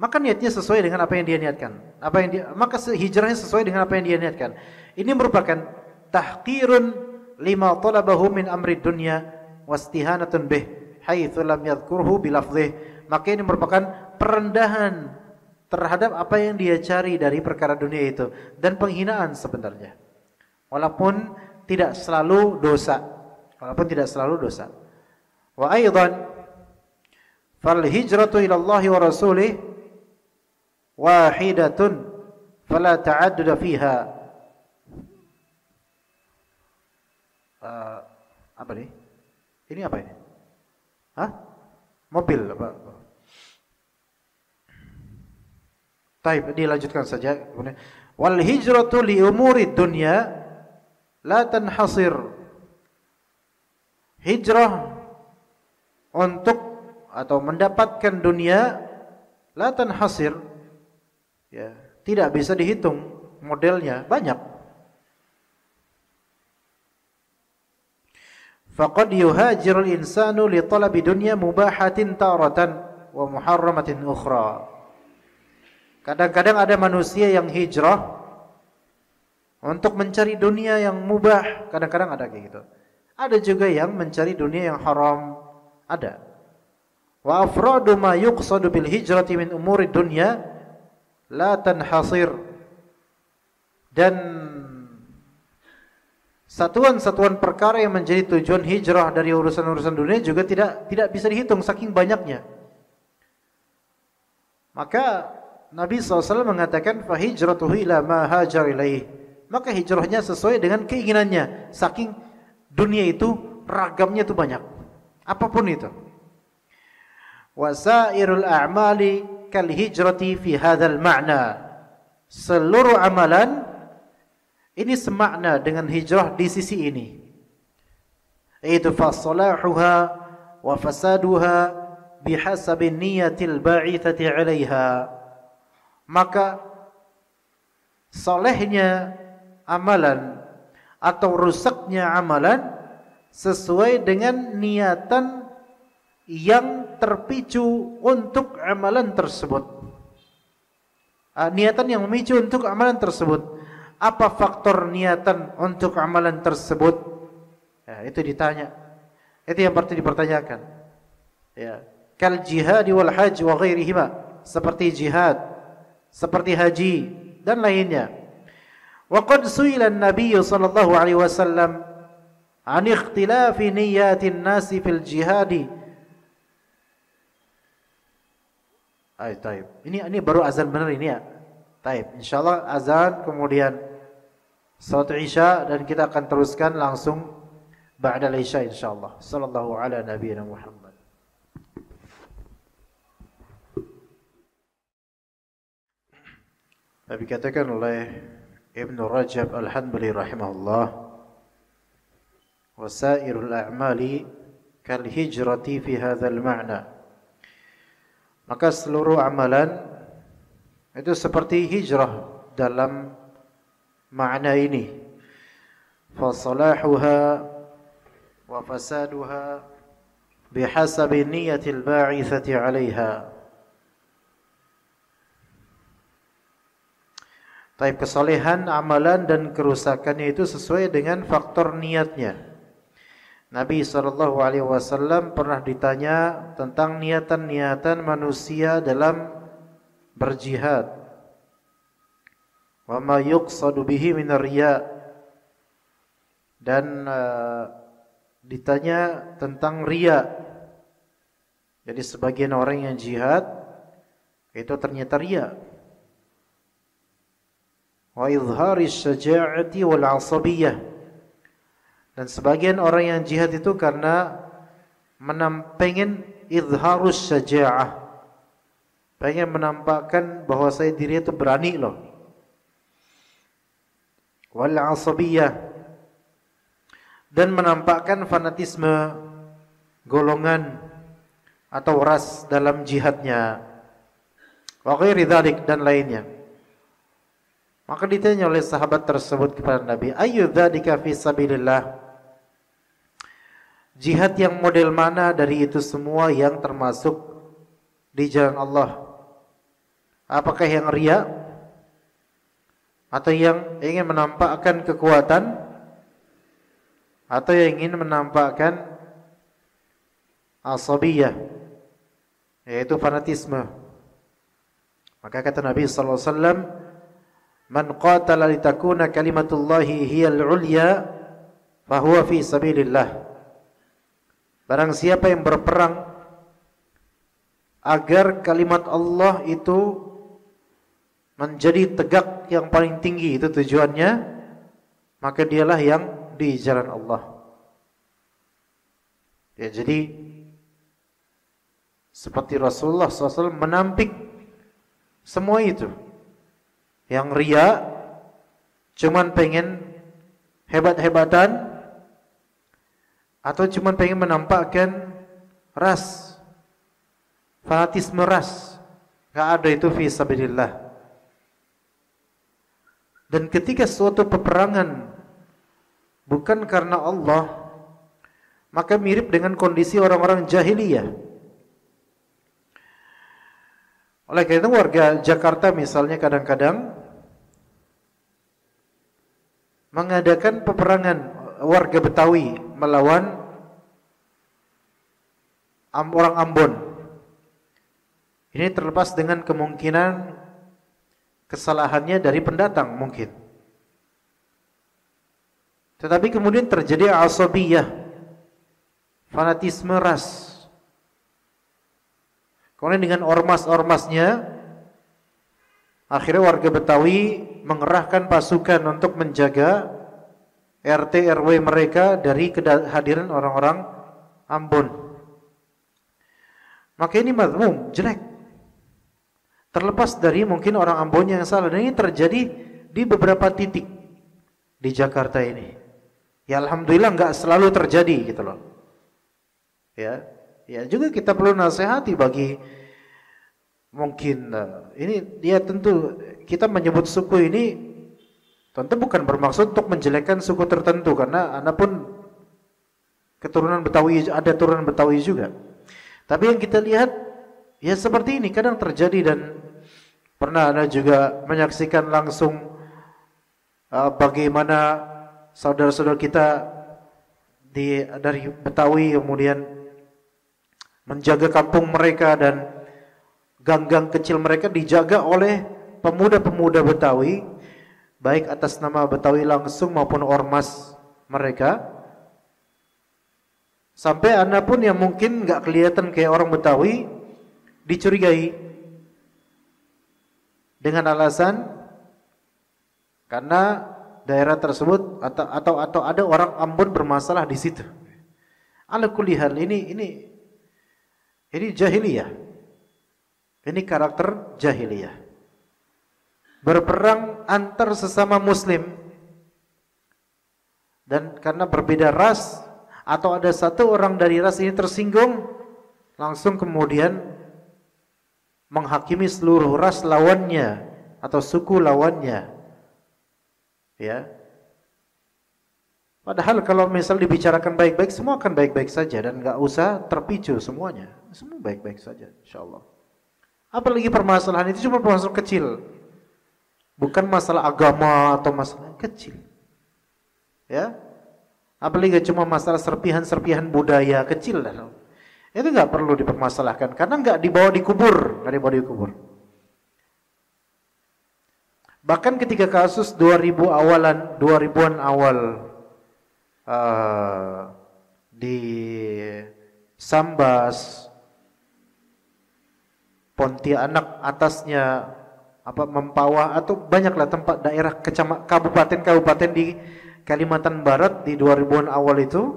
maka niatnya sesuai dengan apa yang dia niatkan. Maka hijrahnya sesuai dengan apa yang dia niatkan. Ini merupakan tahqirun lima talabahu min amri dunya wastihanatun bih haitsu lam yadhkurhu bilafdhih. Maka ini merupakan perendahan terhadap apa yang dia cari dari perkara dunia itu dan penghinaan sebenarnya. Walaupun tidak selalu dosa. Wa aidan fal hijratu ila Allah wa rasulih wahidatun fala ta'adduda fiha. Apa nih? Ini apa ini? Hah? Mobil apa? Baik, dilanjutkan saja. Wal hijratu li umuri dunya la tanhasir. Hijrah untuk atau mendapatkan dunia la tanhasir, ya, tidak bisa dihitung, modelnya banyak. Faqad yuhajirul insanu li talabi dunya mubahatin taratan wa muharramatin ukhra. Kadang-kadang ada manusia yang hijrah untuk mencari dunia yang mubah, kadang-kadang ada kayak gitu. Ada juga yang mencari dunia yang haram, ada. Wa afradu ma yuqsadu bil hijrati min umuri dunya la tanhasir. Dan satuan-satuan perkara yang menjadi tujuan hijrah dari urusan-urusan dunia juga tidak bisa dihitung saking banyaknya. Maka Nabi SAW mengatakan fahijratuhu ila ma hajar ilaih. Maka hijrahnya sesuai dengan keinginannya. Saking dunia itu ragamnya itu banyak. Apapun itu. Wasairul a'mali kal hijrati fi hadzal ma'na. Seluruh amalan ini semakna dengan hijrah di sisi ini. Yaitu fasalahuha wa fasaduha bihasabi niyatil ba'ithati 'alaiha. Maka solehnya amalan atau rusaknya amalan sesuai dengan niatan yang terpicu untuk amalan tersebut. Niatan yang memicu untuk amalan tersebut. Apa faktor niatan untuk amalan tersebut? Ya, itu ditanya. Itu yang perlu dipertanyakan. Ya, kal jihad wal hajj wa ghairihima, seperti jihad, seperti haji dan lainnya. Wa qad su'ila an-nabiy sallallahu alaihi wasallam an ikhtilafi niyyatin nasi fil jihad. Taib. Ini baru azan benar ini ya. Taib. Insyaallah azan kemudian salat Isya dan kita akan teruskan langsung ba'da Isya insyaallah. Sallallahu ala nabiyina Muhammad. Nabi katakan oleh Ibn Rajab Al-Hanbali rahimahullah, wasairul a'mali kal hijrati fi hadzal ma'na. Maka seluruh amalan itu seperti hijrah dalam makna ini. Fasalahuha wa fasaduha bihasabi niyatil ba'ithati 'alaiha. Taib, kesalehan amalan dan kerusakannya itu sesuai dengan faktor niatnya. Nabi SAW pernah ditanya tentang niatan-niatan manusia dalam berjihad. Wa ma yuqsadu bihi minar riya. Dan ditanya tentang riya. Jadi sebagian orang yang jihad itu ternyata riya. Wa izharis syaja'ati wal 'asabiyyah. Dan sebagian orang yang jihad itu karena pengen izharus syaja'ah, pengen menampakkan bahwa saya diri itu berani loh. Wal 'asabiyyah, dan menampakkan fanatisme golongan atau ras dalam jihadnya. Wa ghairi dzalik, dan lainnya. Maka ditanya oleh sahabat tersebut kepada Nabi, "Ayyu dzalika fi sabilillah?" Jihad yang model mana dari itu semua yang termasuk di jalan Allah? Apakah yang riya atau yang ingin menampakkan kekuatan atau yang ingin menampakkan asabiyah, yaitu fanatisme. Maka kata Nabi sallallahu alaihi wasallam, "Man qatala litakuna kalimatullahi hiyal ulya, fahuwa fi sabilillah." Barang siapa yang berperang agar kalimat Allah itu menjadi tegak yang paling tinggi, itu tujuannya, maka dialah yang di jalan Allah. Ya, jadi seperti Rasulullah SAW menampik semua itu. Yang ria cuman pengen hebat-hebatan, atau cuman pengen menampakkan ras, fanatisme ras. Gak ada itu fi sabilillah. Dan ketika suatu peperangan bukan karena Allah, maka mirip dengan kondisi orang-orang jahiliyah. Oleh karena itu warga Jakarta misalnya kadang-kadang mengadakan peperangan, warga Betawi melawan orang Ambon. Ini terlepas dengan kemungkinan kesalahannya dari pendatang mungkin. Tetapi kemudian terjadi asabiyah, fanatisme ras. Kemudian dengan ormas-ormasnya, akhirnya warga Betawi mengerahkan pasukan untuk menjaga RT RW mereka dari kehadiran orang-orang Ambon. Maka ini mazmum, jelek. Terlepas dari mungkin orang Ambon yang salah, dan ini terjadi di beberapa titik di Jakarta ini. Ya alhamdulillah nggak selalu terjadi gitu loh. Ya juga kita perlu nasihati bagi mungkin ini dia tentu kita menyebut suku ini tentu bukan bermaksud untuk menjelekkan suku tertentu, karena Anda pun keturunan Betawi, ada turunan Betawi juga. Tapi yang kita lihat ya seperti ini kadang terjadi, dan pernah Anda juga menyaksikan langsung bagaimana saudara-saudara kita dari Betawi kemudian menjaga kampung mereka, dan gang-gang kecil mereka dijaga oleh pemuda-pemuda Betawi, baik atas nama Betawi langsung maupun ormas mereka. Sampai Anda pun yang mungkin nggak kelihatan kayak orang Betawi dicurigai dengan alasan karena daerah tersebut atau ada orang Ambon bermasalah di situ. Ala kulli hal ini jahiliyah. Ini karakter jahiliyah. Berperang antar sesama muslim, dan karena berbeda ras atau ada satu orang dari ras ini tersinggung, langsung kemudian menghakimi seluruh ras lawannya atau suku lawannya. Ya. Padahal kalau misal dibicarakan baik-baik, semua akan baik-baik saja dan nggak usah terpicu semuanya. Semua baik-baik saja, insyaallah. Apalagi permasalahan itu cuma permasalahan kecil, bukan masalah agama atau masalah kecil. Ya, apalagi cuma masalah serpihan-serpihan budaya kecil lah. Itu nggak perlu dipermasalahkan karena nggak dibawa dikubur, nggak dibawa dikubur. Bahkan ketika kasus 2000-an awal di Sambas, Pontianak atasnya, Mempawah, atau banyaklah tempat daerah kabupaten-kabupaten di Kalimantan Barat di 2000-an awal itu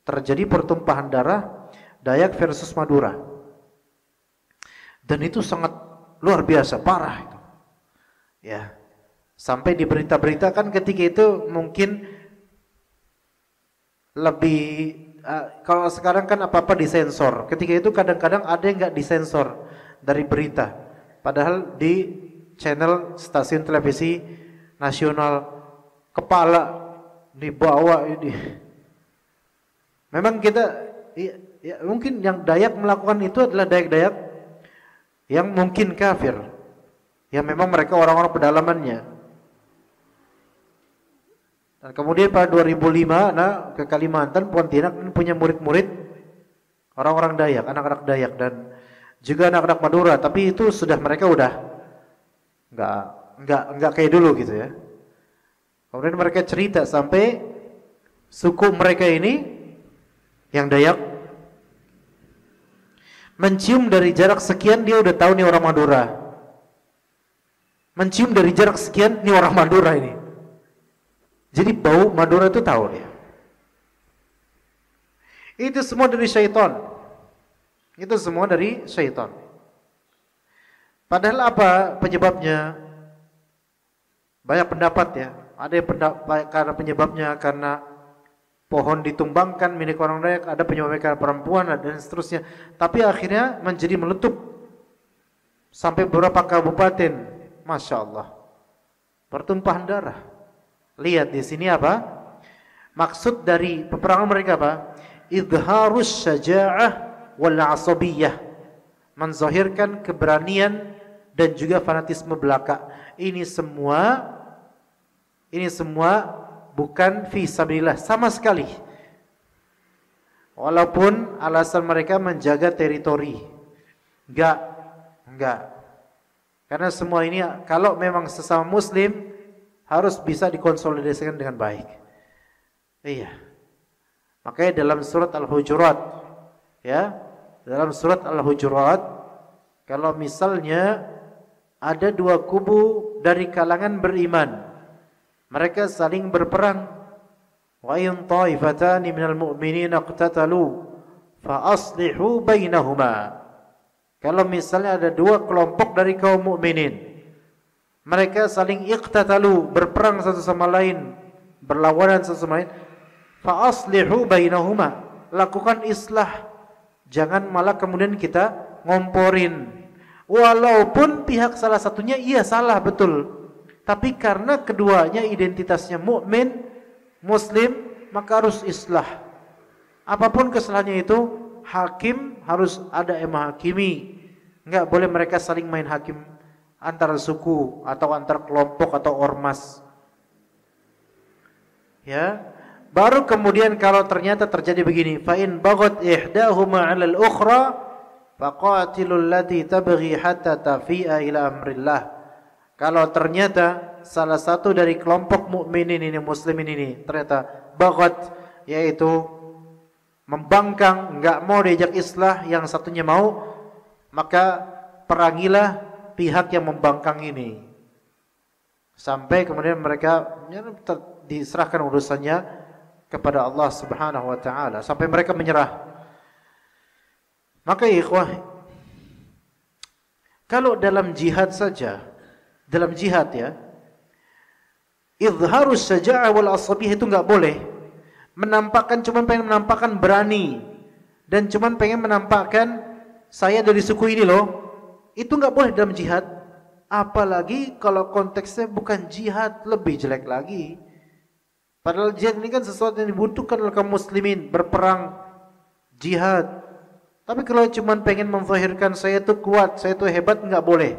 terjadi pertumpahan darah Dayak versus Madura. Dan itu sangat luar biasa, parah itu. Ya. Sampai di berita-berita kan ketika itu mungkin lebih kalau sekarang kan apa-apa disensor. Ketika itu kadang-kadang ada yang enggak disensor dari berita. Padahal di channel stasiun televisi nasional kepala dibawa ini. Memang kita ya, mungkin yang Dayak melakukan itu adalah Dayak-Dayak yang mungkin kafir. Ya memang mereka orang-orang pedalamannya. Dan kemudian pada 2005 anak ke Kalimantan, Pontianak punya murid-murid orang-orang Dayak, anak-anak Dayak dan juga anak-anak Madura, tapi itu sudah mereka udah enggak kayak dulu gitu ya. Kemudian mereka cerita sampai suku mereka ini yang Dayak mencium dari jarak sekian dia udah tahu nih orang Madura. Mencium dari jarak sekian nih orang Madura ini. Jadi bau Madura itu tahu dia. Itu semua dari syaitan. Itu semua dari syaitan. Padahal apa penyebabnya? Banyak pendapat ya. Ada yang karena penyebabnya karena pohon ditumbangkan milik orang Dayak, ada penyebabnya karena perempuan dan seterusnya. Tapi akhirnya menjadi meletup sampai beberapa kabupaten. Masya Allah. Pertumpahan darah. Lihat di sini apa? Maksud dari peperangan mereka apa? Idharus syaja'ah wal 'asabiyah. Menzahirkan keberanian dan juga fanatisme belaka. Ini semua bukan fi sabilillah sama sekali. Walaupun alasan mereka menjaga teritori. Enggak. Karena semua ini kalau memang sesama muslim harus bisa dikonsolidasikan dengan baik. Iya. Makanya dalam surat Al-Hujurat ya, dalam surat Al-Hujurat kalau misalnya ada dua kubu dari kalangan beriman, mereka saling berperang, wa in ta'ifatani minal mu'minina iqtatalu fa aslihu bainahuma. Kalau misalnya ada dua kelompok dari kaum mukminin, mereka saling iqtatalu, berperang satu sama lain, berlawanan satu sama lain, fa aslihu bainahuma, lakukan islah. Jangan malah kemudian kita ngomporin. Walaupun pihak salah satunya iya salah betul, tapi karena keduanya identitasnya mukmin, muslim, maka harus islah. Apapun kesalahannya itu, hakim harus ada yang menghakimi. Enggak boleh mereka saling main hakim antar suku atau antar kelompok atau ormas. Ya, baru kemudian kalau ternyata terjadi begini, fa in baghat ihdahuma 'ala al-ukhra faqatilul lati tabghi hatta tafi'a ila amrillah. Kalau ternyata salah satu dari kelompok mukminin ini, muslimin ini ternyata baghat, yaitu membangkang, enggak mau diajak islah, yang satunya mau, maka perangilah pihak yang membangkang ini sampai kemudian mereka diserahkan urusannya kepada Allah Subhanahu wa taala, sampai mereka menyerah. Maka ikhwah, kalau dalam jihad saja, dalam jihad ya, izharus syaja'ah wal asabiyah itu enggak boleh. Menampakkan, cuma pengen menampakkan berani dan cuma pengen menampakkan saya dari suku ini loh, itu enggak boleh dalam jihad. Apalagi kalau konteksnya bukan jihad, lebih jelek lagi. Padahal jihad ini kan sesuatu yang dibutuhkan oleh kaum muslimin, berperang, jihad. Tapi kalau cuma pengen menzahirkan saya tuh kuat, saya tuh hebat, enggak boleh.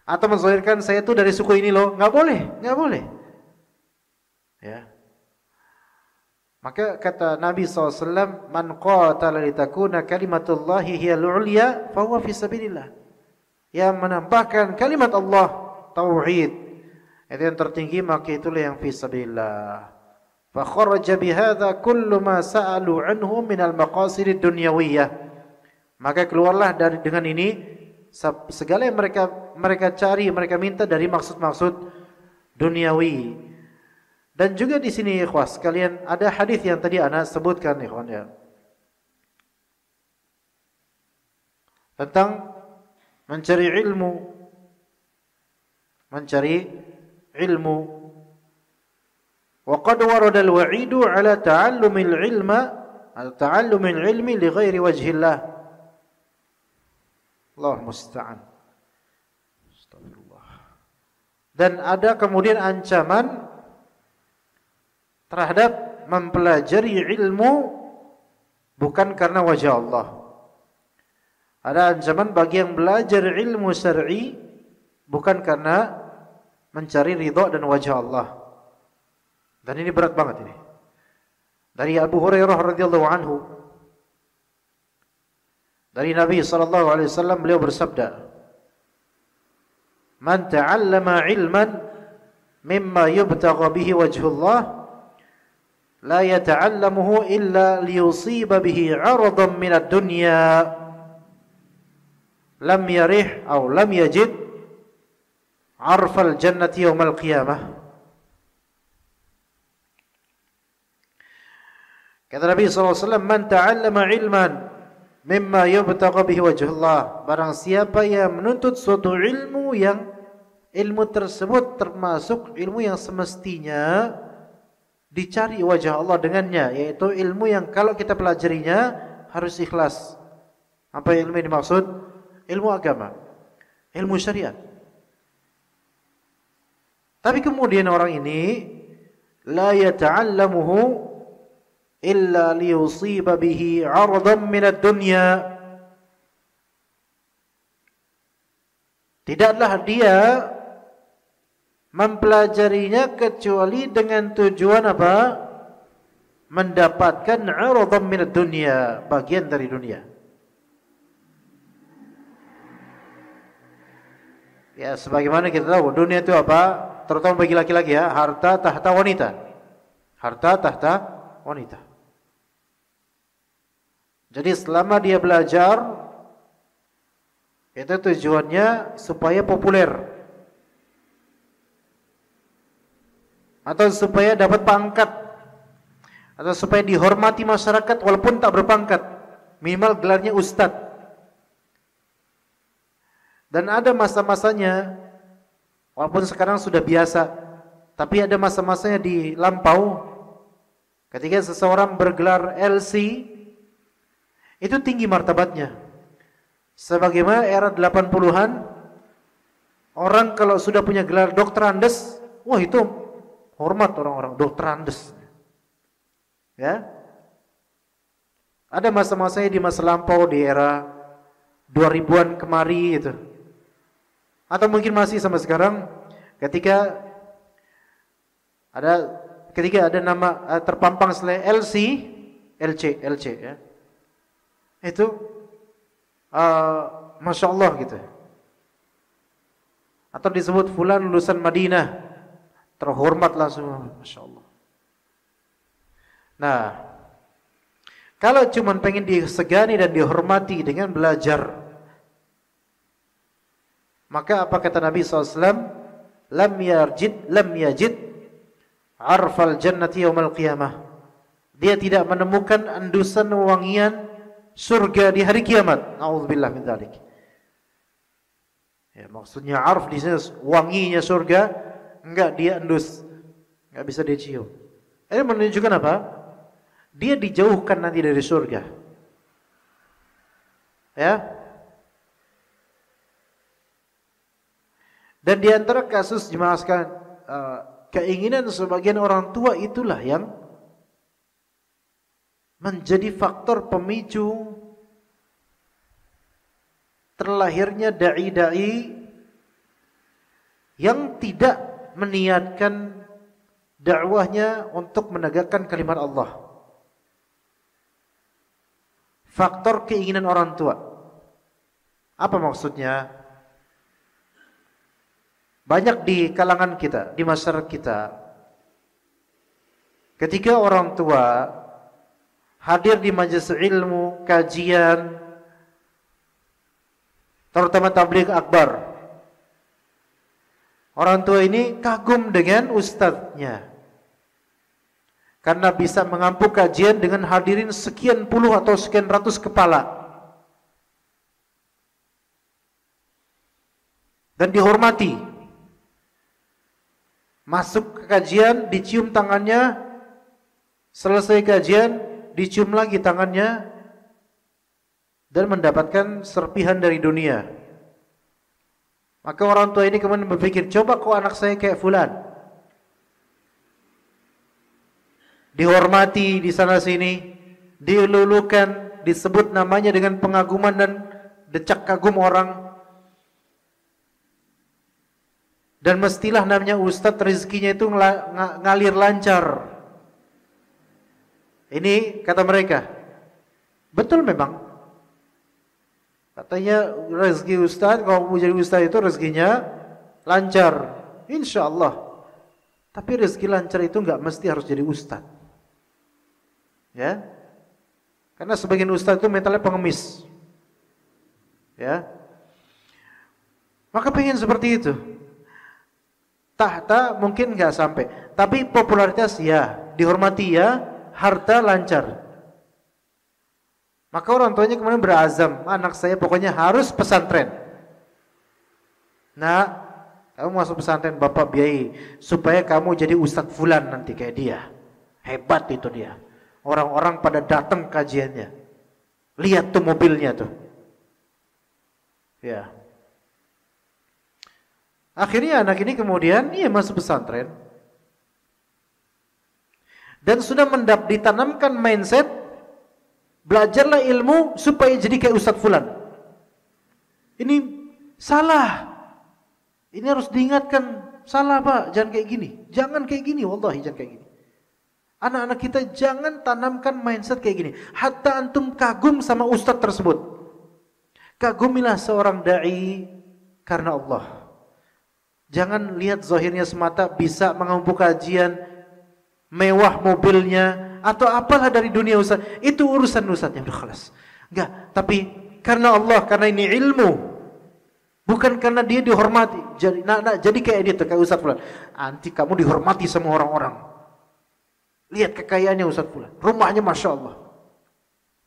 Atau menzahirkan saya tuh dari suku ini loh, enggak boleh. Ya. Maka kata Nabi SAW, man qatala litakuna kalimatullahi hiyal ulya fahuwa fi sabilillah. Yang menambahkan kalimat Allah, tauhid, itu yang tertinggi, maka itulah yang fi sabilillah. Fa kharaja bihadza kullu ma sa'alu anhu minal maqasid dunyawiyah. Maka keluarlah dengan ini segala yang mereka cari, mereka minta dari maksud-maksud duniawi. Dan juga di sini ikhwah sekalian, ada hadis yang tadi ana sebutkan ikhwan ya, tentang mencari ilmu. Wa qad warada al-wa'idu ala ta'allumil ilmi li ghairi wajhillah. Allah musta'an. Astagfirullah. Dan ada kemudian ancaman terhadap mempelajari ilmu bukan karena wajah Allah. Ada ancaman bagi yang belajar ilmu syar'i bukan karena mencari ridha dan wajah Allah. Dan ini berat banget ini. Dari Abu Hurairah radhiyallahu anhu, dari Nabi sallallahu alaihi wasallam, beliau bersabda, "Man ta'allama 'ilman mimma yubtagha bihi wajhullah la yata'allamuhu illa liyusiba bihi 'aradan min ad-dunya lam yarih aw lam yajid 'arfal jannati yawmal qiyamah." Kata Nabi SAW, "Man ta'allama 'ilman mimma yubtagha bihi wajhullah." Barang siapa yang menuntut suatu ilmu yang ilmu tersebut termasuk ilmu yang semestinya dicari wajah Allah dengannya, yaitu ilmu yang kalau kita pelajarinya harus ikhlas. Apa ilmu yang dimaksud? Ilmu agama, ilmu syariat. Tapi kemudian orang ini la yata'allamuhu illa liyusiba bihi 'aradan min ad-dunya. Tidaklah dia mempelajarinya kecuali dengan tujuan apa? Mendapatkan 'aradan min ad-dunya, bagian dari dunia. Ya, sebagaimana kita tahu dunia itu apa? Terutama bagi laki-laki ya, harta tahta wanita. Harta tahta wanita. Jadi selama dia belajar, itu tujuannya supaya populer, atau supaya dapat pangkat, atau supaya dihormati masyarakat walaupun tak berpangkat, minimal gelarnya ustadz. Dan ada masa-masanya, walaupun sekarang sudah biasa, tapi ada masa-masanya di lampau, ketika seseorang bergelar LC, itu tinggi martabatnya. Sebagaimana era 80-an, orang kalau sudah punya gelar Dr. Andes, wah itu hormat orang-orang Dr. Andes. Ya. Ada masa-masanya di masa lampau, di era 2000-an kemari itu. Atau mungkin masih sampai sekarang, ketika ada nama terpampang selain LC ya. Itu Masya Allah gitu. Atau disebut fulan lulusan Madinah, terhormat langsung, Masya Allah. Nah, kalau cuma pengen disegani dan dihormati dengan belajar, maka apa kata Nabi SAW? Lam yajid arfal jannati yawmal qiyamah. Dia tidak menemukan endusan wangian surga di hari kiamat. Nauzubillah min dzalik. Ya, maksudnya arf di sini wanginya surga, enggak dia endus, enggak bisa dicium. Ini menunjukkan apa? Dia dijauhkan nanti dari surga. Ya. Dan di antara kasus jemaah sekalian, keinginan sebagian orang tua itulah yang menjadi faktor pemicu terlahirnya dai-dai yang tidak meniatkan dakwahnya untuk menegakkan kalimat Allah. Faktor keinginan orang tua. Apa maksudnya? Banyak di kalangan kita, di masyarakat kita, ketika orang tua hadir di majelis ilmu, kajian, terutama tabligh akbar, orang tua ini kagum dengan ustadznya karena bisa mengampu kajian dengan hadirin sekian puluh atau sekian ratus kepala, dan dihormati. Masuk ke kajian, dicium tangannya, selesai kajian, dicium lagi tangannya, dan mendapatkan serpihan dari dunia. Maka orang tua ini kemudian berpikir, coba kok anak saya kayak fulan, dihormati di sana sini, dilulukan, disebut namanya dengan pengaguman dan decak kagum orang. Dan mestilah namanya ustadz rezekinya itu ngalir lancar. Ini kata mereka. Betul memang. Katanya rezeki ustadz, kalau mau jadi ustadz itu rezekinya lancar. Insya Allah. Tapi rezeki lancar itu nggak mesti harus jadi ustadz. Ya. Karena sebagian ustadz itu mentalnya pengemis. Ya. Maka pengen seperti itu. Tahta mungkin nggak sampai, tapi popularitas ya, dihormati ya, harta lancar. Maka orang tuanya kemudian berazam, anak saya pokoknya harus pesantren. Nah, kamu masuk pesantren, bapak biayai supaya kamu jadi ustadz fulan nanti kayak dia. Hebat itu dia. Orang-orang pada datang kajiannya. Lihat tuh mobilnya tuh. Ya. Akhirnya anak ini kemudian masuk pesantren. Dan sudah ditanamkan mindset, belajarlah ilmu supaya jadi kayak Ustadz Fulan. Ini salah. Ini harus diingatkan, salah Pak, jangan kayak gini. Jangan kayak gini, wallahi jangan kayak gini. Anak-anak kita jangan tanamkan mindset kayak gini. Hatta antum kagum sama Ustadz tersebut. Kagumilah seorang da'i karena Allah. Jangan lihat zahirnya semata, bisa mengampu kajian, mewah mobilnya, atau apalah dari dunia ustaz. Itu urusan ustaznya, udah kelas. Enggak, tapi karena Allah, karena ini ilmu. Bukan karena dia dihormati. Jadi kayak dia tuh, kayak Ustaz Fulan. Nanti kamu dihormati sama orang-orang. Lihat kekayaannya Ustaz Fulan. Rumahnya Masya Allah.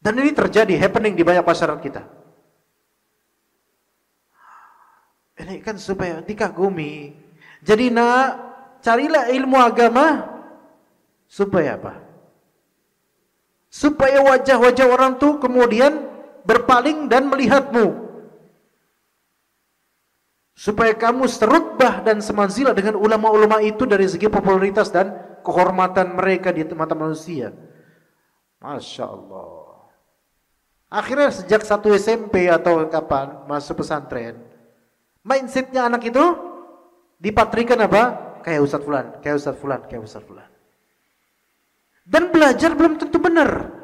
Dan ini terjadi, happening di banyak masyarakat kita. Ini kan supaya dikagumi. Jadi carilah ilmu agama supaya apa? Supaya wajah-wajah orang tuh kemudian berpaling dan melihatmu. Supaya kamu serutbah dan semanzilah dengan ulama-ulama itu dari segi popularitas dan kehormatan mereka di mata manusia. Masya Allah. Akhirnya sejak 1 SMP atau kapan masuk pesantren, mindsetnya anak itu dipatrikan apa? Kayak Ustadz Fulan, kayak Ustadz Fulan, kayak Ustadz Fulan. Dan belajar belum tentu benar.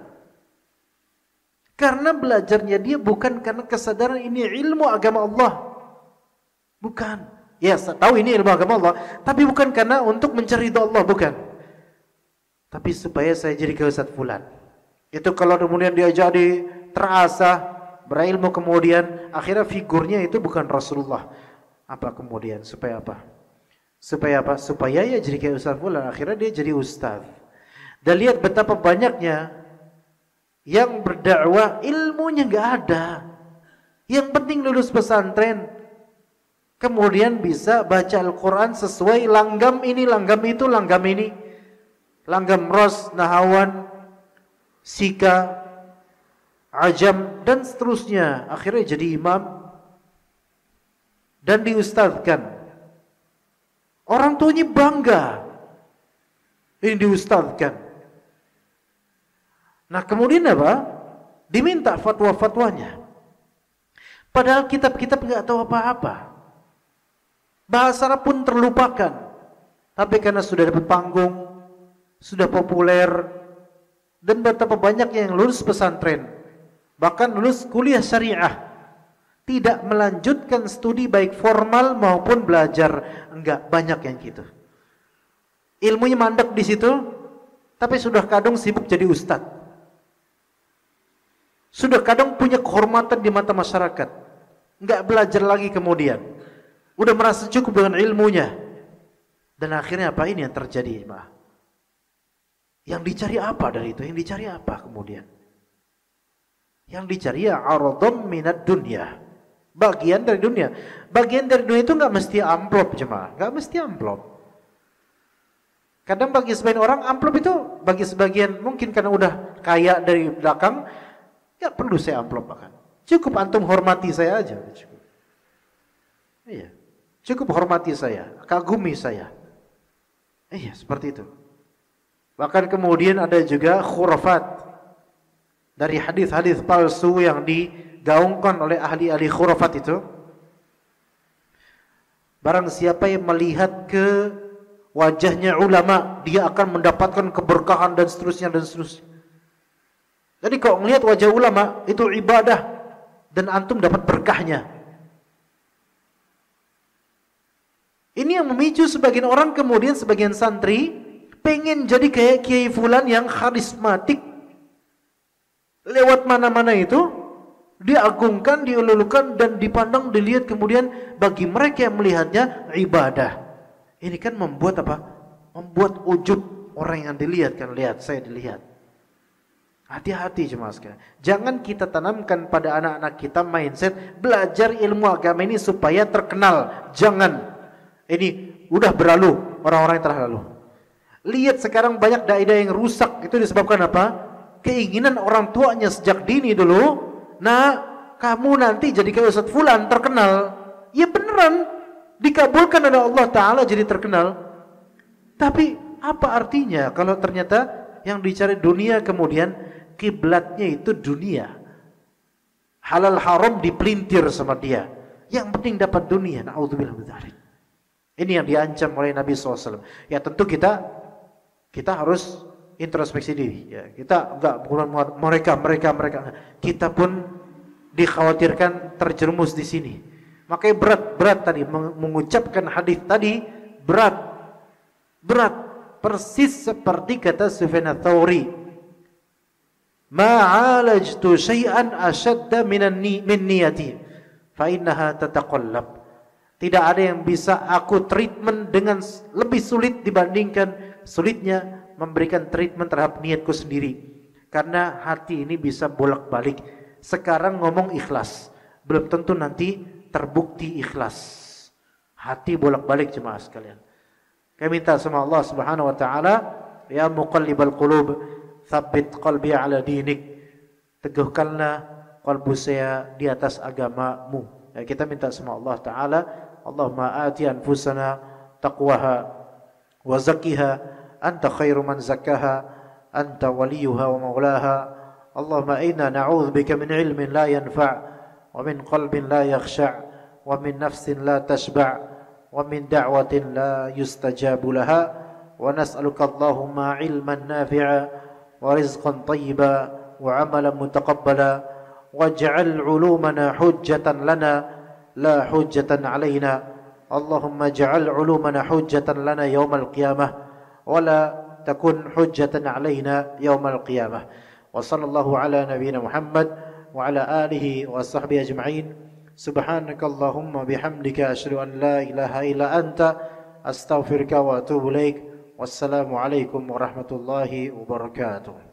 Karena belajarnya dia bukan karena kesadaran ini ilmu agama Allah. Bukan. Ya, tahu ini ilmu agama Allah, tapi bukan karena untuk mencari ridha Allah, bukan. Tapi supaya saya jadi kayak Ustadz Fulan. Itu kalau kemudian dia jadi terasa berilmu, kemudian akhirnya figurnya itu bukan Rasulullah. Apa kemudian? Supaya apa? Supaya apa? Supaya ya jadi kayak Ustadz Fulan. Akhirnya dia jadi ustadz. Dan lihat betapa banyaknya yang berdakwah ilmunya nggak ada. Yang penting lulus pesantren, kemudian bisa baca Al-Quran sesuai langgam ini, langgam itu, langgam ini, langgam ros, nahawan, sika, ajam, dan seterusnya. Akhirnya jadi imam dan diustadzkan. Orang tuanya bangga ini diustadzkan. Nah kemudian apa? Diminta fatwa-fatwanya. Padahal kitab-kitab nggak tahu apa-apa. Bahasa Arab pun terlupakan. Tapi karena sudah dapat panggung, sudah populer, dan betapa banyaknya yang lulus pesantren, bahkan lulus kuliah syariah, tidak melanjutkan studi baik formal maupun belajar. Enggak, banyak yang gitu. Ilmunya mandek di situ, tapi sudah kadang sibuk jadi ustadz. Sudah kadang punya kehormatan di mata masyarakat. Enggak belajar lagi kemudian. Udah merasa cukup dengan ilmunya. Dan akhirnya apa ini yang terjadi, Mbak? Yang dicari apa dari itu? Yang dicari apa kemudian? Yang dicari ya aradham minad dunya. Bagian dari dunia. Bagian dari dunia itu enggak mesti amplop, jemaah. Enggak mesti amplop. Kadang bagi sebagian orang amplop itu bagi sebagian mungkin karena udah kaya dari belakang, enggak perlu saya amplop bahkan. Cukup antum hormati saya aja, cukup. Iya. Cukup hormati saya, kagumi saya. Iya, seperti itu. Bahkan kemudian ada juga khurafat dari hadis-hadis palsu yang digaungkan oleh ahli-ahli khurafat itu. Barang siapa yang melihat ke wajahnya ulama, dia akan mendapatkan keberkahan dan seterusnya dan seterusnya. Jadi kalau melihat wajah ulama itu ibadah dan antum dapat berkahnya. Ini yang memicu sebagian orang, kemudian sebagian santri pengen jadi kayak Kiai Fulan yang karismatik. Lewat mana-mana itu diagungkan, dielulukan dan dipandang, dilihat, kemudian bagi mereka yang melihatnya ibadah. Ini kan membuat apa? Membuat ujub orang yang dilihat kan, lihat saya dilihat. Hati-hati jemaah sekalian. Jangan kita tanamkan pada anak-anak kita mindset belajar ilmu agama ini supaya terkenal. Jangan. Ini udah berlalu orang-orang yang telah lalu. Lihat sekarang banyak dai-dai yang rusak, itu disebabkan apa? Keinginan orang tuanya sejak dini dulu. Nah, kamu nanti jadi kayak Ustaz Fulan terkenal. Ya beneran dikabulkan oleh Allah Ta'ala jadi terkenal. Tapi apa artinya kalau ternyata yang dicari dunia, kemudian kiblatnya itu dunia, halal haram dipelintir sama dia, yang penting dapat dunia. Na'udzubillah min dzalik. Ini yang diancam oleh Nabi SAW. Ya tentu kita harus introspeksi diri. Ya, kita enggak bukan mereka. Kita pun dikhawatirkan terjerumus di sini. Makanya berat tadi mengucapkan hadis tadi, berat. Persis seperti kata Sufyan ats-Tsauri, "Ma'alajtu syai'an ashadda min niyati, fa innaha tataqallab." Tidak ada yang bisa aku treatment dengan lebih sulit dibandingkan sulitnya memberikan treatment terhadap niatku sendiri. Karena hati ini bisa bolak-balik. Sekarang ngomong ikhlas, belum tentu nanti terbukti ikhlas. Hati bolak-balik jemaah sekalian. Kami minta sama Allah Subhanahu wa taala, ya muqallibal qulub, tsabbit qalbi ala dinik. Teguhkanlah kalbu saya di atas agamamu. Ya, kita minta sama Allah taala, Allahumma ati anfusana taqwaha wa zakkiha anta khairu man zakkaha anta waliyuha wa maulaha. Allahumma inna na'udzubika min ilmin la yanfa' wa min qalbin la yakhsha' wa min nafsin la tashba' wa min da'watin la yustajabu laha wa nas'aluka Allahumma ilman nafi'a wa rizqan tayyiba wa amalan mutaqabbala waj'al 'ulumana hujjatan lana la hujjatan 'alaina. Allahumma ij'al 'ulumana hujjatan lana yaumal qiyamah wa la takun hujjatan 'alaina yaumal qiyamah. Wa sallallahu ala nabiyyina Muhammad wa ala alihi wa sahbihi ajma'in. Subhanakallahumma bihamdika asyhadu an la ilaha illa anta astaghfiruka wa atubu ilaik. Wassalamu alaikum warahmatullahi wabarakatuh.